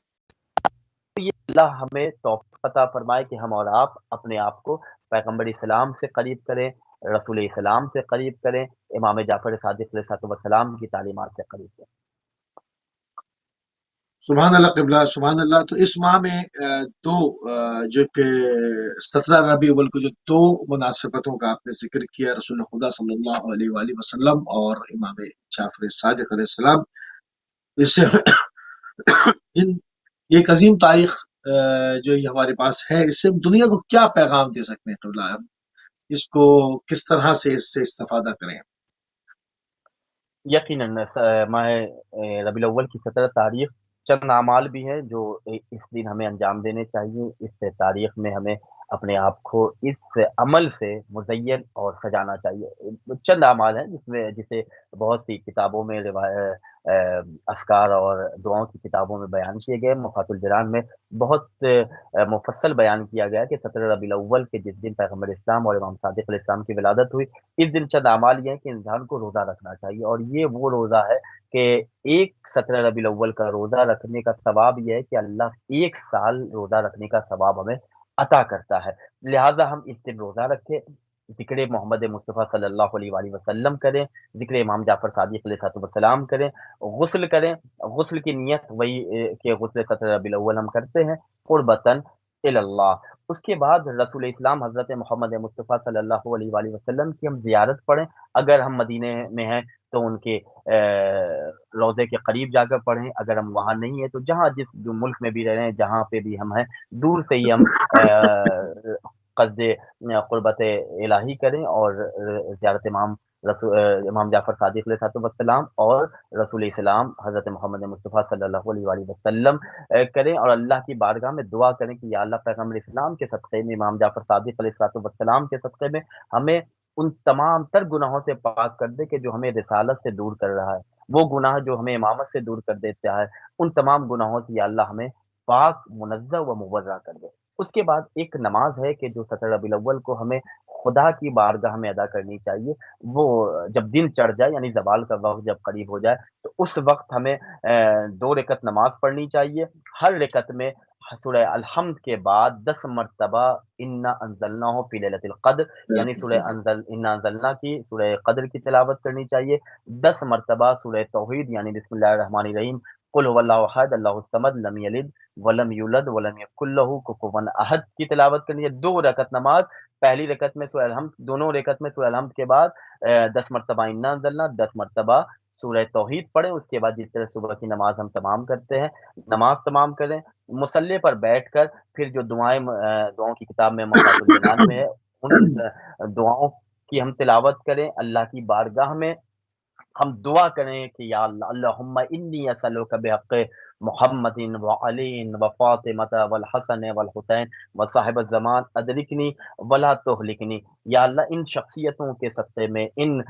अल्लाह हमें तौफीक अता फरमाए कि हम और आप अपने आप को पैगंबर इस्लाम से करीब करें, रसूल इस्लाम से करीब करें, इमाम जाफ़र सादिक अलैहिस्सलाम की तालीमात से करीब करें। सुभान अल्लाह क़िबला, सुभान अल्लाह। तो इस माह में दो जो कि 17 रबी अव्वल को जो दो मुनासिबतों का आपने जिक्र किया, रसूल खुदा सल्लल्लाहु अलैहि वसल्लम और इमाम जाफर सादिक अलैहिस्सलाम, इससे इन एक अजीम तारीख जो ये हमारे पास है, इससे हम दुनिया को क्या पैगाम दे सकते हैं क़िबला? हम इसको किस तरह से इससे इस्तेफादा करें? यकीनन माह रबीउल अव्वल की 17 तारीख चंद अमाल भी हैं जो इस दिन हमें अंजाम देने चाहिए। इस तारीख में हमें अपने आप को इस अमल से मुज़य्यन और सजाना चाहिए। चंद अमाल हैं जिसमें जिसे बहुत सी किताबों में अज़कार और दुआओं की किताबों में बयान किए गए। मफ़ातुल जिनान में बहुत मुफ़स्सल बयान किया गया है कि 17 रबीउल अव्वल के जिस दिन पैगंबर इस्लाम और इमाम सादिक अलैहिस्सलाम की विलादत हुई, इस दिन चंद अमाल ये है कि इंसान को रोज़ा रखना चाहिए और ये वो रोज़ा है कि एक 17 रबीउल अव्वल का रोज़ा रखने का सवाब ये है कि अल्लाह 1 साल रोज़ा रखने का सवाब हमें अता करता है। लिहाज़ा हम इस दिन रोज़ा रखें, ज़िक्र मोहम्मद मुस्तफ़ा सल्लल्लाहु अलैहि वसल्लम करें, ज़िक्र इमाम जाफ़र सादिक अलैहिस्सलाम करें, गुस्ल करें। गुस्ल की नियत वही कि गुस्ल 17 रबीउल अव्वल हम करते हैं कुर्बतन इलल्लाह। उसके बाद रसूल इस्लाम हज़रत मोहम्मद मुस्तफ़ा सल्लल्लाहु अलैहि वसल्लम की हम ज़ियारत पढ़ें। अगर हम मदीने में हैं तो उनके रोज़े के करीब जाकर पढ़ें। अगर हम वहाँ नहीं हैं तो जहाँ जिस जो मुल्क में भी रह रहे हैं, जहाँ पे भी हम हैं, दूर से ही हम क़स्द क़ुर्बत इलाही करें और ज़ियारत इमाम जाफ़र सादिक अलैहिस्सलाम और रसूल इस्लाम हज़रत मोहम्मद मुस्तफ़ा सल्लल्लाहु अलैहि वसल्लम करें और अल्लाह की बारगाह में दुआ करें कि या अल्लाह पैगम्बर इस्लाम के सदक़े में, इमाम जाफ़र सादिक अलैहिस्सलाम के सदक़े में हमें उन तमाम तर गुनाहों से पाक कर दे कि जो हमें रिसालत से दूर कर रहा है। वो गुनाह जो हमें इमामत से दूर कर देता है, उन तमाम गुनाहों से या अल्लाह हमें पाक, मुनज़्ज़ह व मुबर्रा कर दे। उसके बाद एक नमाज़ है कि जो 17 रबीउल अव्वल को हमें खुदा की बारगाह में अदा करनी चाहिए। वो जब दिन चढ़ जाए यानी ज़वाल का वक़्त जब करीब हो जाए, तो उस वक़्त हमें 2 रकअत नमाज़ पढ़नी चाहिए। हर रकअत में सूरह अल-हम्द के बाद 10 मर्तबा इन्ना अंज़लनाहु फ़ी लैलतिल क़द्र यानी इन्ना अंज़लना की सूरह क़द्र की तिलावत करनी चाहिए। 10 मर्तबा सूरह तौहीद यानी बिस्मिल्लाहिर रहमानिर रहीम, कुल हुवल्लाहु अहद, अल्लाहुस समद, लम यलिद वलम यूलद वलम यकुल लहू कुफुवन अहद की तिलावत करनी है। 2 रकअत नमाज़, पहली रकअत में सूरह अल-हम्द, दोनों रकअत में सूरह अल-हम्द के बाद 10 मर्तबा इन्ना अंज़लना, 10 मर्तबा सूरह तौहीद पढ़ें। उसके बाद जिस तरह सुबह की नमाज़ हम तमाम करते हैं, नमाज़ तमाम करें। मुसल्ले पर बैठकर फिर जो दुआओं की किताब में मफ़ातुल जिनान में है, उन दुआओं की हम तिलावत करें। अल्लाह की बारगाह में हम दुआ करें कि या अल्लाह अल्लाहुम्मा इन्नी असअलुका बिहक़्क़ि मुहम्मदिन व अलीन व फ़ातिमता वल हसन वल हुसैन व साहिब ज़मान अदरिकनी वला तुहलिकनी। या अल्लाह इन शख्सियतों के सदक़े में, इन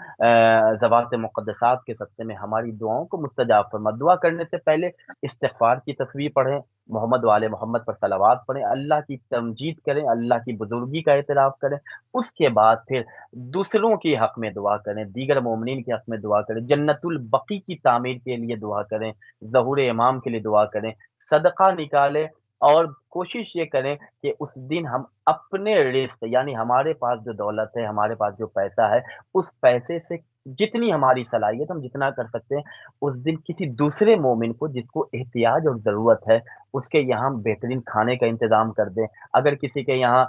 ज़वात मुक़द्दसात के सदक़े में हमारी दुआओं को मुस्तजाब फ़रमा। दुआ करने से पहले इस्तिग़फ़ार की तस्बीह पढ़ें, मोहम्मद व आले मोहम्मद पर सलावत पढ़ें, अल्लाह की तमजीद करें, अल्लाह की बुज़ुर्गी का एतराफ़ करें। उसके बाद फिर दूसरों के हक़ में दुआ करें, दीगर मोमिनीन के हक़ में दुआ करें, जन्नतुल बक़ी की तामीर के लिए दुआ करें, ज़हूर इमाम के लिए दुआ करें, सदका निकालें और कोशिश ये करें कि उस दिन हम अपने रिज़्क़ यानी हमारे पास जो दौलत है, हमारे पास जो पैसा है, उस पैसे से जितनी हमारी सलाहियत हम जितना कर सकते हैं, उस दिन किसी दूसरे मोमिन को जिसको एहतियाज और ज़रूरत है, उसके यहाँ बेहतरीन खाने का इंतज़ाम कर दें। अगर किसी के यहाँ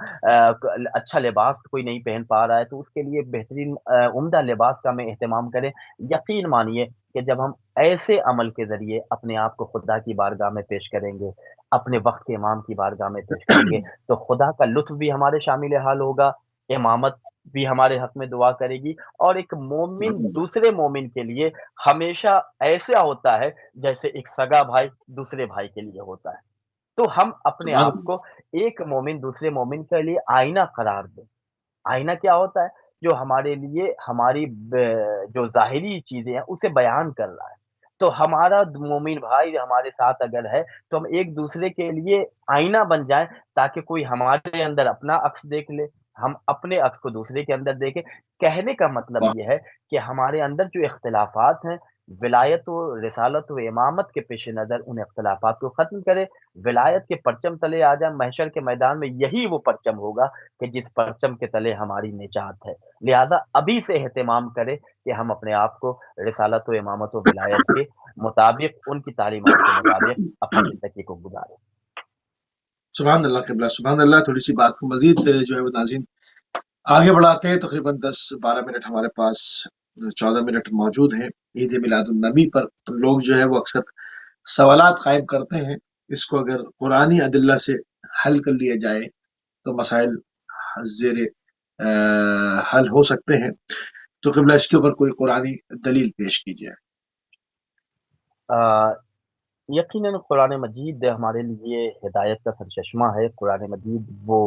अच्छा लिबास कोई नहीं पहन पा रहा है तो उसके लिए बेहतरीन उम्दा लिबास का हमें एहतमाम करें। यकीन मानिए कि जब हम ऐसे अमल के ज़रिए अपने आप को खुदा की बारगाह में पेश करेंगे, अपने वक़्त के इमाम की बारगाह में पेश करेंगे, तो खुदा का लुत्फ़ भी हमारे शामिल हाल होगा, इमामत भी हमारे हक़ में दुआ करेगी और एक मोमिन दूसरे मोमिन के लिए हमेशा ऐसा होता है जैसे एक सगा भाई दूसरे भाई के लिए होता है। तो हम अपने सुभान आप को ایک مومن دوسرے مومن کے لیے آئینہ قرار دے۔ آئینہ کیا ہوتا ہے؟ جو ہمارے لیے ہماری جو ظاہری چیزیں ہیں اسے بیان کر رہا ہے۔ تو ہمارا مومن بھائی ہمارے ساتھ اگر ہے تو ہم ایک دوسرے کے لیے آئینہ بن جائیں، تاکہ کوئی ہمارے اندر اپنا عکس دیکھ لے، ہم اپنے عکس کو دوسرے کے اندر دیکھیں۔ کہنے کا مطلب واہ! یہ ہے کہ ہمارے اندر جو اختلافات ہیں، ولایت و رسالت و امامت کے پیش نظر ان اختلافات کو ختم کرے، ولایت کے پرچم تلے آ جائیں۔ محشر کے میدان میں یہی وہ پرچم ہوگا کہ جس پرچم کے تلے ہماری نجات ہے۔ لہذا ابھی سے اہتمام کرے کہ ہم اپنے آپ کو رسالت و امامت و ولایت کے مطابق، ان کی تعلیمات کے مطابق اپنی زندگی کو گزارے۔ سبحان اللہ قبلہ، سبحان اللہ۔ تھوڑی سی بات کو مزید جو ہے وہ ناظرین آگے بڑھاتے ہیں۔ تقریباً 10-12 منٹ ہمارے پاس، 14 منٹ موجود ہیں عید میلاد النبی پر۔ تو لوگ جو ہے وہ اکثر سوالات قائم کرتے ہیں، اس کو اگر قرآنی ادلہ سے حل کر لیا جائے تو مسائل زیر حل ہو سکتے ہیں۔ تو قبلہ اس کے اوپر کوئی قرآنی دلیل پیش کیجیے۔ یقیناً قرآن مجید ہمارے لیے ہدایت کا سرچشمہ ہے۔ قرآن مجید وہ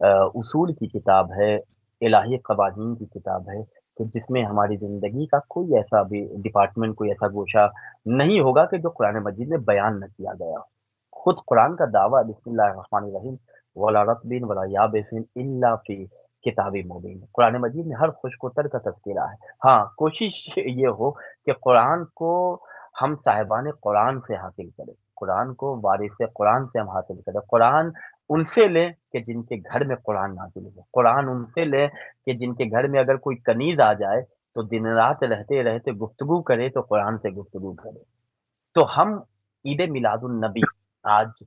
اصول کی کتاب ہے، الہی قوانین کی کتاب ہے کہ جس میں ہماری زندگی کا کوئی ایسا بھی ڈپارٹمنٹ، کوئی ایسا گوشہ نہیں ہوگا کہ جو قرآن مجید میں بیان نہ کیا گیا ہو۔ خود قرآن کا دعویٰ بسم اللہ الرحمن الرحیم ولا رطب ولا یابس الا فی کتاب مبین۔ قرآن مجید میں ہر خشک و تر کا تذکرہ ہے۔ ہاں، کوشش یہ ہو کہ قرآن کو ہم صاحبان قرآن سے حاصل کریں، قرآن کو وارث قرآن سے ہم حاصل کریں۔ قرآن ان سے لیں کہ جن کے گھر میں قرآن نازل ہو، قرآن ان سے لیں کہ جن کے گھر میں اگر کوئی کنیز آ جائے تو دن رات رہتے رہتے گفتگو کرے تو قرآن سے گفتگو کرے۔ تو ہم عید میلاد النبی آج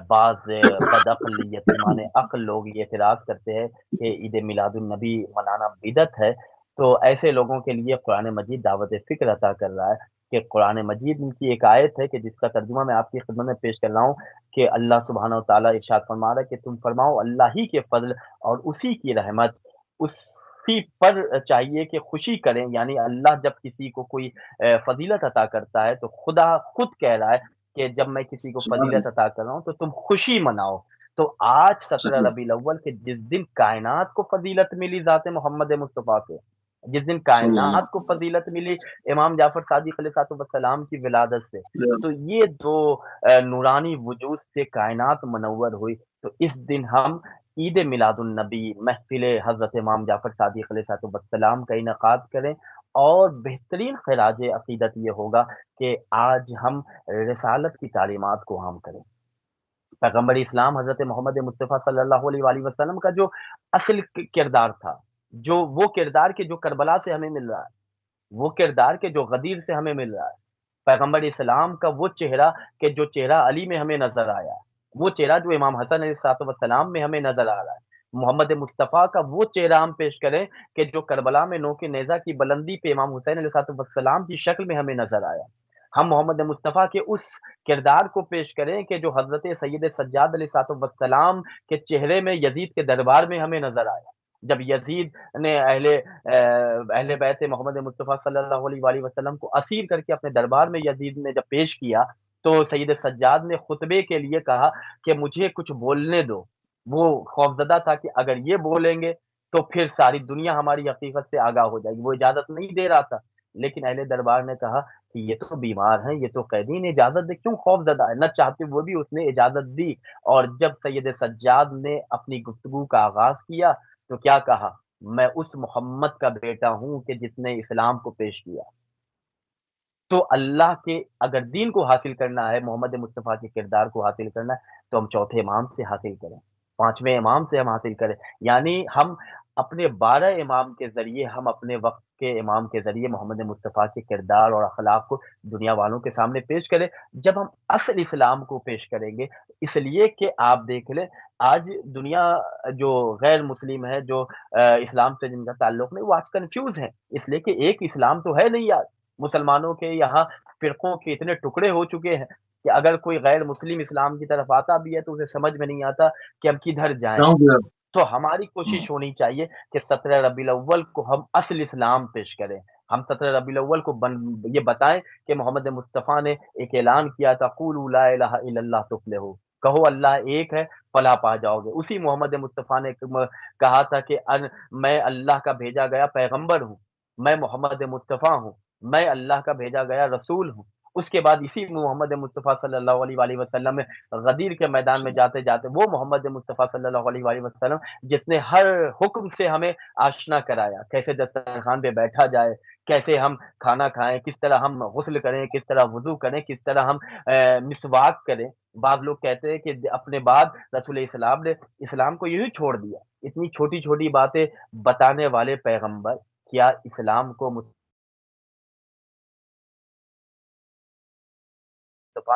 بعض بدعقل یتیمان عقل لوگ یہ اعتراض کرتے ہیں کہ عید میلاد النبی منانا بدعت ہے، تو ایسے لوگوں کے لیے قرآن مجید دعوت فکر عطا کر رہا ہے کہ قرآن مجید ان کی ایک آیت ہے کہ جس کا ترجمہ میں آپ کی خدمت میں پیش کر رہا ہوں کہ اللہ سبحانہ و تعالیٰ ارشاد فرما رہا ہے کہ تم فرماؤ اللہ ہی کے فضل اور اسی کی رحمت اسی پر چاہیے کہ خوشی کریں۔ یعنی اللہ جب کسی کو کوئی فضیلت عطا کرتا ہے تو خدا خود کہہ رہا ہے کہ جب میں کسی کو سبحان فضیلت اللہ، عطا کر رہا ہوں تو تم خوشی مناؤ۔ تو آج 17 صحیح، ربیع الاول کے جس دن کائنات کو فضیلت ملی ذات محمد مصطفیٰ سے، جس دن صلی اللہ کائنات کو فضیلت ملی امام جعفر صادق علیہ السلام کی ولادت سے، علیہ تو یہ دو نورانی وجود سے کائنات منور ہوئی۔ تو اس دن ہم عید میلاد النبی محفل حضرت امام جعفر صادق علیہ السلام کا انعقاد کریں، اور بہترین خراج عقیدت یہ ہوگا کہ آج ہم رسالت کی تعلیمات کو عام کریں۔ پیغمبر اسلام حضرت محمد مصطفیٰ صلی اللہ علیہ وآلہ وسلم کا جو اصل کردار تھا، جو وہ کردار کے جو کربلا سے ہمیں مل رہا ہے، وہ کردار کے جو غدیر سے ہمیں مل رہا ہے، پیغمبر اسلام کا وہ چہرہ کہ جو چہرہ علی میں ہمیں نظر آیا، وہ چہرہ جو امام حسن علیہ السلام میں ہمیں نظر آ رہا ہے، محمد مصطفیٰ کا وہ چہرہ ہم پیش کریں کہ جو کربلا میں نوک نیزہ کی بلندی پہ امام حسین علیہ السلام کی شکل میں ہمیں نظر آیا۔ ہم محمد مصطفیٰ کے اس کردار کو پیش کریں کہ جو حضرت سید سجاد علیہ السلام کے چہرے میں یزید کے دربار میں ہمیں نظر آیا، جب یزید نے اہل بیت محمد مصطفیٰ صلی اللہ علیہ وآلہ وسلم کو اسیر کر کے اپنے دربار میں یزید نے جب پیش کیا تو سید سجاد نے خطبے کے لیے کہا کہ مجھے کچھ بولنے دو۔ وہ خوفزدہ تھا کہ اگر یہ بولیں گے تو پھر ساری دنیا ہماری حقیقت سے آگاہ ہو جائے گی، وہ اجازت نہیں دے رہا تھا۔ لیکن اہل دربار نے کہا کہ یہ تو بیمار ہیں، یہ تو قیدی نے اجازت دے، کیوں خوف زدہ ہے؟ نہ چاہتے ہوئے بھی اس نے اجازت دی، اور جب سید سجاد نے اپنی گفتگو کا آغاز کیا تو کیا کہا؟ میں اس محمد کا بیٹا ہوں کہ جس نے اسلام کو پیش کیا۔ تو اللہ کے اگر دین کو حاصل کرنا ہے، محمد مصطفیٰ کے کردار کو حاصل کرنا ہے، تو ہم چوتھے امام سے حاصل کریں، پانچویں امام سے ہم حاصل کریں۔ یعنی ہم اپنے 12 امام کے ذریعے، ہم اپنے وقت کے امام کے ذریعے محمد مصطفیٰ کے کردار اور اخلاق کو دنیا والوں کے سامنے پیش کریں۔ جب ہم اصل اسلام کو پیش کریں گے، اس لیے کہ آپ دیکھ لیں آج دنیا جو غیر مسلم ہے، جو اسلام سے جن کا تعلق نہیں، وہ آج کنفیوز ہیں، اس لیے کہ ایک اسلام تو ہے نہیں آج۔ مسلمانوں کے یہاں فرقوں کے اتنے ٹکڑے ہو چکے ہیں کہ اگر کوئی غیر مسلم اسلام کی طرف آتا بھی ہے تو اسے سمجھ میں نہیں آتا کہ ہم کدھر جائیں۔ کہوں گا۔ تو ہماری کوشش ہونی چاہیے کہ 17 ربیع الاول کو ہم اصل اسلام پیش کریں۔ ہم 17 ربیع الاول کو یہ بتائیں کہ محمد مصطفیٰ نے ایک اعلان کیا تھا، قولوا لا الہ الا اللہ تفلحوا، کہو اللہ ایک ہے فلاح پا جاؤ گے۔ اسی محمد مصطفیٰ نے کہا تھا کہ میں اللہ کا بھیجا گیا پیغمبر ہوں، میں محمد مصطفیٰ ہوں، میں اللہ کا بھیجا گیا رسول ہوں۔ اس کے بعد اسی محمد مصطفیٰ صلی اللہ علیہ وآلہ وسلم میں غدیر کے میدان میں جاتے جاتے وہ محمد مصطفیٰ صلی اللہ علیہ وآلہ وسلم جس نے ہر حکم سے ہمیں آشنا کرایا، کیسے دسترخوان پہ بیٹھا جائے، کیسے ہم کھانا کھائیں، کس طرح ہم غسل کریں، کس طرح وضو کریں، کس طرح ہم مسواک کریں۔ بعض لوگ کہتے ہیں کہ اپنے بعد رسول اسلام نے اسلام کو یوں ہی چھوڑ دیا۔ اتنی چھوٹی چھوٹی باتیں بتانے والے پیغمبر کیا اسلام کو مصطفیٰ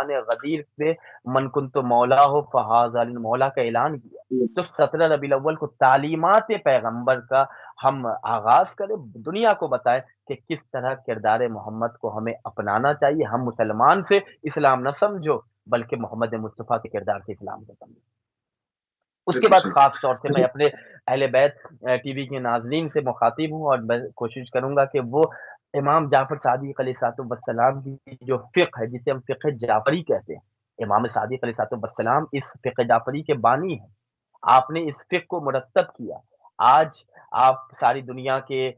نے غدیر سے من کنت مولا ہو فہذا مولا کا اعلان کیا؟ تو 17 ربیع الاول کو تعلیمات پیغمبر کا ہم آغاز کریں، دنیا کو بتائیں کہ کس طرح کردار محمد کو ہمیں اپنانا چاہیے۔ ہم مسلمان سے اسلام نہ سمجھو بلکہ محمد مصطفیٰ کے کردار سے اسلام کو سمجھو۔ اس کے بالکل بعد صحیح۔ خاص طور سے میں اپنے اہل بیت ٹی وی کے ناظرین سے مخاطب ہوں اور میں کوشش کروں گا کہ وہ امام جعفر صادق علیہ السلام کی جو فقہ ہے جسے ہم فقہ جعفری کہتے ہیں، امام صادق علیہ السلام اس فقہ جعفری کے بانی ہیں۔ آپ نے اس فقہ کو مرتب کیا۔ آج آپ ساری دنیا کے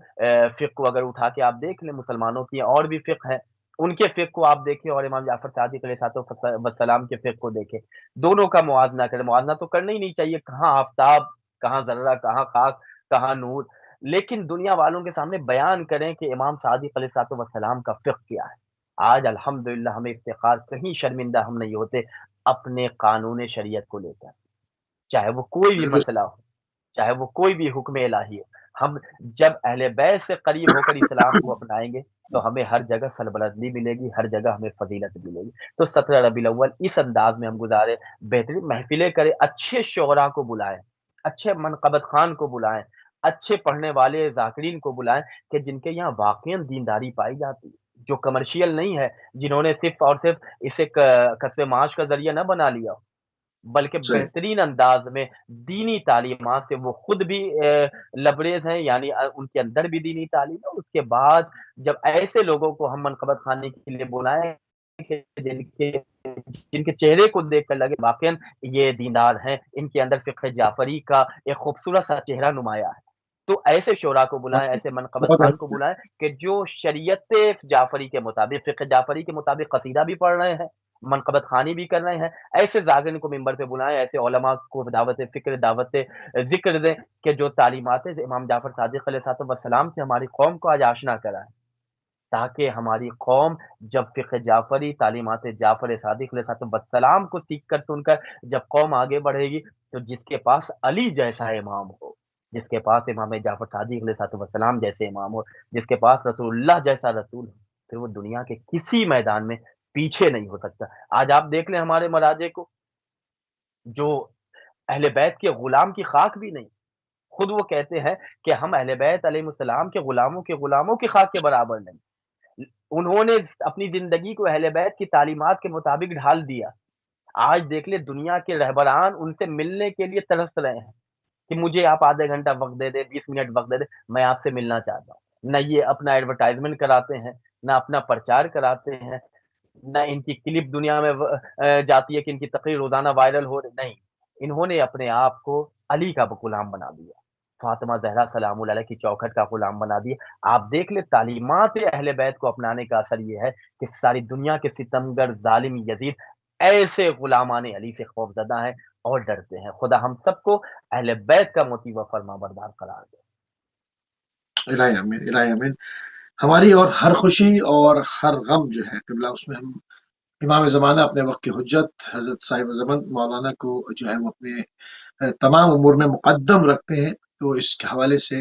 فقہ کو اگر اٹھا کے آپ دیکھ لیں، مسلمانوں کی اور بھی فقہ ہیں، ان کے فقہ کو آپ دیکھیں اور امام جعفر صادق علیہ السلام کے فقہ کو دیکھیں، دونوں کا موازنہ کریں۔ موازنہ تو کرنا ہی نہیں چاہیے، کہاں آفتاب، کہاں ذرہ، کہاں خاک، کہاں نور، لیکن دنیا والوں کے سامنے بیان کریں کہ امام صادق علیہ السلام کا فقہ کیا ہے۔ آج الحمدللہ ہمیں افتخار، کہیں شرمندہ ہم نہیں ہوتے اپنے قانون شریعت کو لے کر، چاہے وہ کوئی بھی بالکل مسئلہ ہو، چاہے وہ کوئی بھی حکم الہی ہو۔ ہم جب اہل بیت سے قریب ہو کر اسلام کو اپنائیں گے تو ہمیں ہر جگہ سربلندی ملے گی، ہر جگہ ہمیں فضیلت ملے گی۔ تو 17 ربیع الاول اس انداز میں ہم گزارے، بہترین محفلیں کریں، اچھے شعراء کو بلائیں، اچھے منقبت خوان کو بلائیں، اچھے پڑھنے والے ذاکرین کو بلائیں کہ جن کے یہاں واقعی دینداری پائی جاتی ہے، جو کمرشیل نہیں ہے، جنہوں نے صرف اور صرف اسے کسب معاش کا ذریعہ نہ بنا لیا ہو، بلکہ صحیح۔ بہترین انداز میں دینی تعلیمات سے وہ خود بھی لبریز ہیں، یعنی ان کے اندر بھی دینی تعلیم ہے۔ اس کے بعد جب ایسے لوگوں کو ہم منقبت خانے کے لیے بلائیں کہ جن کے چہرے کو دیکھ کر لگے واقعا یہ دیندار ہیں، ان کے اندر فقہ جعفری کا ایک خوبصورت سا چہرہ نمایاں ہے، تو ایسے شعراء کو بلائیں، ایسے منقبت بہت خان کو اچھا۔ بلائیں کہ جو شریعت جعفری کے مطابق، فقہ جعفری کے مطابق قصیدہ بھی پڑھ رہے ہیں، منقبت خوانی بھی کر رہے ہیں، ایسے ذاکرین کو ممبر پہ بلائیں، ایسے علماء کو دعوت فکر، دعوت ذکر دیں کہ جو تعلیمات امام جعفر صادق علیہ السلام سے ہماری قوم کو آج آشنا کرائیں، تاکہ ہماری قوم جب فقہ جعفری، تعلیمات جعفر صادق علیہ السلام کو سیکھ کر سن کر جب قوم آگے بڑھے گی تو جس کے پاس علی جیسا امام ہو، جس کے پاس امام جعفر صادق علیہ السلام جیسے امام ہو، جس کے پاس رسول اللہ جیسا رسول ہو، پھر وہ دنیا کے کسی میدان میں پیچھے نہیں ہو سکتا۔ آج آپ دیکھ لیں ہمارے مراجع کو، جو اہل بیت کے غلام کی خاک بھی نہیں، خود وہ کہتے ہیں کہ ہم اہل بیت علیہ السلام کے غلاموں کی خاک کے برابر نہیں۔ انہوں نے اپنی زندگی کو اہل بیت کی تعلیمات کے مطابق ڈھال دیا۔ آج دیکھ لیں دنیا کے رہبران ان سے ملنے کے لیے ترس رہے ہیں کہ مجھے آپ آدھے گھنٹہ وقت دے دیں، 20 منٹ وقت دے دیں، میں آپ سے ملنا چاہتا ہوں۔ نہ یہ اپنا ایڈورٹائزمنٹ کراتے ہیں، نہ اپنا پرچار کراتے ہیں، نہ ان کی کلپ دنیا میں جاتی ہے کہ ان کی تقریر روزانہ وائرل ہو رہی، نہیں، انہوں نے اپنے آپ کو علی کا غلام بنا دیا، فاطمہ زہرا سلام اللہ علیہ کی چوکھٹ کا غلام بنا دیا۔ آپ دیکھ لیں تعلیمات اہل بیت کو اپنانے کا اثر یہ ہے کہ ساری دنیا کے ستمگر ظالم یزید ایسے غلامان علی سے خوف زدہ ہیں اور ڈرتے ہیں۔ خدا ہم سب کو اہل بیت کا مطیع و فرما بردار قرار دے۔ الہی آمین، الہی آمین۔ ہماری اور ہر خوشی اور ہر غم جو ہے قبلہ، اس میں ہم امام زمانہ اپنے وقت کی حجت حضرت صاحب زمن مولانا کو جو ہے وہ اپنے تمام امور میں مقدم رکھتے ہیں۔ تو اس کے حوالے سے،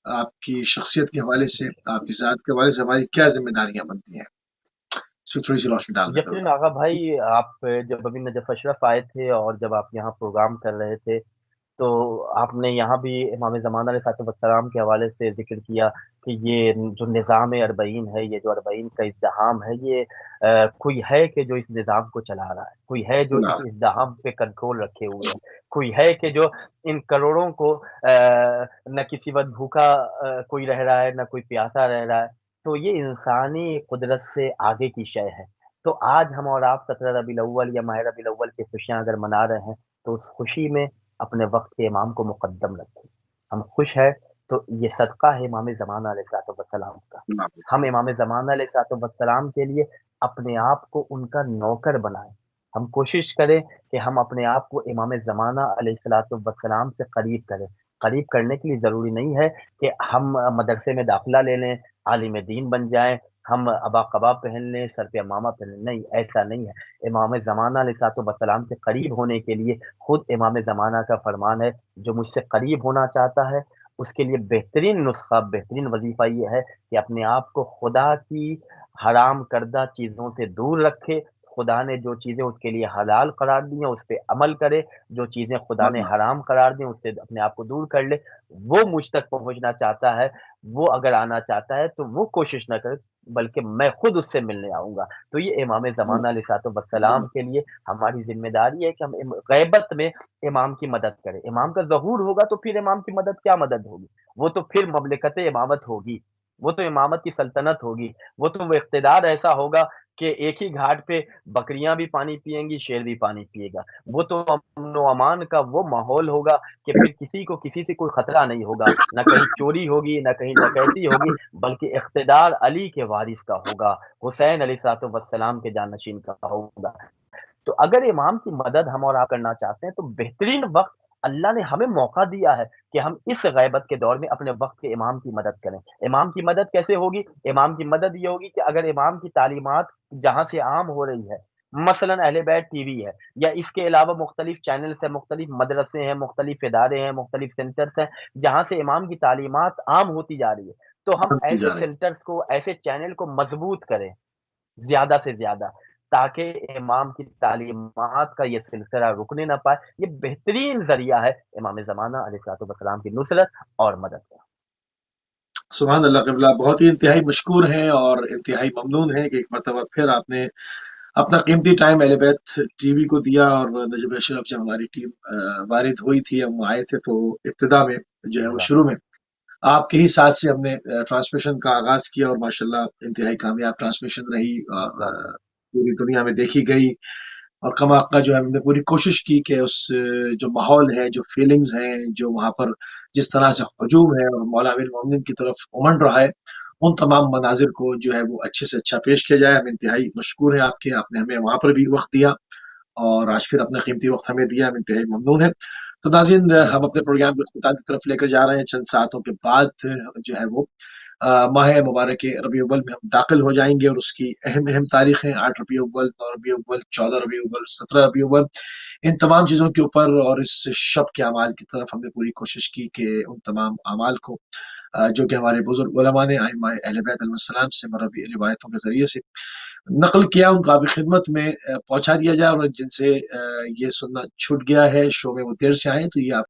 آپ کی شخصیت کے حوالے سے، آپ کی ذات کے حوالے سے ہماری کیا ذمہ داریاں بنتی ہیں، اس پہ تھوڑی سی روشنی ڈال دیں یقیناً قبلہ۔ آغا بھائی، آپ جب ابھی نجف اشرف آئے تھے اور جب آپ یہاں پروگرام کر رہے تھے تو آپ نے یہاں بھی امام زمانہ علیہ السلام کے حوالے سے ذکر کیا کہ یہ جو نظام اربعین ہے، یہ جو اربعین کا ازدحام ہے، یہ کوئی ہے کہ جو اس نظام کو چلا رہا ہے، کوئی ہے جو اس ازدحام پہ کنٹرول رکھے ہوئے ہے، کوئی ہے کہ جو ان کروڑوں کو نہ کسی وقت بھوکا کوئی رہ رہا ہے، نہ کوئی پیاسا رہ رہا ہے، تو یہ انسانی قدرت سے آگے کی شے ہے۔ تو آج ہم اور آپ 17 ربیع الاول یا ماہ ربیع الاول کی خوشیاں اگر منا رہے ہیں تو اس خوشی میں اپنے وقت کے امام کو مقدم رکھیں. ہم خوش ہیں تو یہ صدقہ ہے امام زمانہ علیہ الصلوۃ والسلام کا. ہم امام زمانہ علیہ الصلوۃ والسلام کے لیے اپنے آپ کو ان کا نوکر بنائیں. ہم کوشش کریں کہ ہم اپنے آپ کو امام زمانہ علیہ الصلوۃ والسلام سے قریب کریں. قریب کرنے کے لیے ضروری نہیں ہے کہ ہم مدرسے میں داخلہ لے لیں، عالم دین بن جائیں، ہم ابا قبا پہن لیں، سر پہ امامہ پہن لیں. نہیں، ایسا نہیں ہے. امام زمانہ علیہ الصلوۃ والسلام سے قریب ہونے کے لیے خود امام زمانہ کا فرمان ہے، جو مجھ سے قریب ہونا چاہتا ہے اس کے لیے بہترین نسخہ، بہترین وظیفہ یہ ہے کہ اپنے آپ کو خدا کی حرام کردہ چیزوں سے دور رکھے. خدا نے جو چیزیں اس کے لیے حلال قرار دی ہیں اس پہ عمل کرے، جو چیزیں خدا نے حرام قرار دی اس سے اپنے آپ کو دور کر لے. وہ مجھ تک پہنچنا چاہتا ہے، وہ اگر آنا چاہتا ہے تو وہ کوشش نہ کرے، بلکہ میں خود اس سے ملنے آؤں گا. تو یہ امام زمانہ علیہ الصلوۃ والسلام کے لیے ہماری ذمہ داری ہے کہ ہم غیبت میں امام کی مدد کریں. امام کا ظہور ہوگا تو پھر امام کی مدد کیا مدد ہوگی؟ وہ تو پھر مملکت امامت ہوگی، وہ تو امامت کی سلطنت ہوگی، وہ تو وہ اقتدار ایسا ہوگا کہ ایک ہی گھاٹ پہ بکریاں بھی پانی پیئیں گی، شیر بھی پانی پیے گا. وہ تو امن و امان کا وہ ماحول ہوگا کہ پھر کسی کو کسی سے کوئی خطرہ نہیں ہوگا، نہ کہیں چوری ہوگی، نہ کہیں ڈکیتی ہوگی، بلکہ اقتدار علی کے وارث کا ہوگا، حسین علیہ الصلوۃ والسلام کے جانشین کا ہوگا. تو اگر امام کی مدد ہم اور آپ کرنا چاہتے ہیں تو بہترین وقت اللہ نے ہمیں موقع دیا ہے کہ ہم اس غیبت کے دور میں اپنے وقت کے امام کی مدد کریں. امام کی مدد کیسے ہوگی؟ امام کی مدد یہ ہوگی کہ اگر امام کی تعلیمات جہاں سے عام ہو رہی ہے، مثلا اہل بیت ٹی وی ہے، یا اس کے علاوہ مختلف چینلز ہیں، مختلف مدرسے ہیں، مختلف ادارے ہیں، مختلف سینٹرز ہیں، جہاں سے امام کی تعلیمات عام ہوتی جا رہی ہے، تو ہم کی ایسے جا رہی سینٹرز کو، ایسے چینل کو مضبوط کریں زیادہ سے زیادہ، تاکہ امام کی تعلیمات کا یہ سلسلہ رکنے نہ پائے. یہ بہترین ذریعہ ہے امام زمانہ علیہ الصلوۃ والسلام کی نصرت اور مدد کا. سبحان اللہ قبلہ، بہت ہی انتہائی مشکور ہیں اور انتہائی ممنون ہیں کہ ایک مرتبہ پھر آپ نے اپنا قیمتی ٹائم اہل بیت ٹی وی کو دیا. اور نجب اشرف جب ہماری ٹیم وارد ہوئی تھی، ہم آئے تھے، تو ابتدا میں جو ہے وہ شروع میں آپ کے ہی ساتھ سے ہم نے ٹرانسمیشن کا آغاز کیا، اور ماشاءاللہ انتہائی کامیاب ٹرانسمیشن رہی اور پوری دنیا میں دیکھی گئی. اور کما کا جو ہے ہم نے پوری کوشش کی کہ اس جو ماحول ہے، جو فیلنگز ہیں، جو وہاں پر جس طرح سے ہجوم ہے اور مولا امیر المومنین کی طرف امنڈ رہا ہے، ان تمام مناظر کو جو ہے وہ اچھے سے اچھا پیش کیا جائے. ہم انتہائی مشکور ہیں آپ کے، آپ نے ہمیں وہاں پر بھی وقت دیا اور آج پھر اپنا قیمتی وقت ہمیں دیا. ہم انتہائی ممنون ہیں. تو ناظرین، ہم اپنے پروگرام کو اختتام کی طرف لے کر جا رہے ہیں. چند ساعتوں کے بعد جو ہے وہ ماہ مبارک ربیع الاول میں ہم داخل ہو جائیں گے، اور اس کی اہم اہم تاریخیں 8 ربیع الاول، 9 ربیع الاول، 14 ربیع الاول، 17 ربیع الاول، ان تمام چیزوں کے اوپر اور اس شب کے اعمال کی طرف ہم نے پوری کوشش کی کہ ان تمام اعمال کو جو کہ ہمارے بزرگ علماء نے ائمہ اہل بیت علیہ السلام سے مروی روایتوں کے ذریعے سے نقل کیا، ان کو آپ کی خدمت میں پہنچا دیا جائے. اور جن سے یہ سننا چھوٹ گیا ہے، شو میں وہ دیر سے آئیں، تو یہ آپ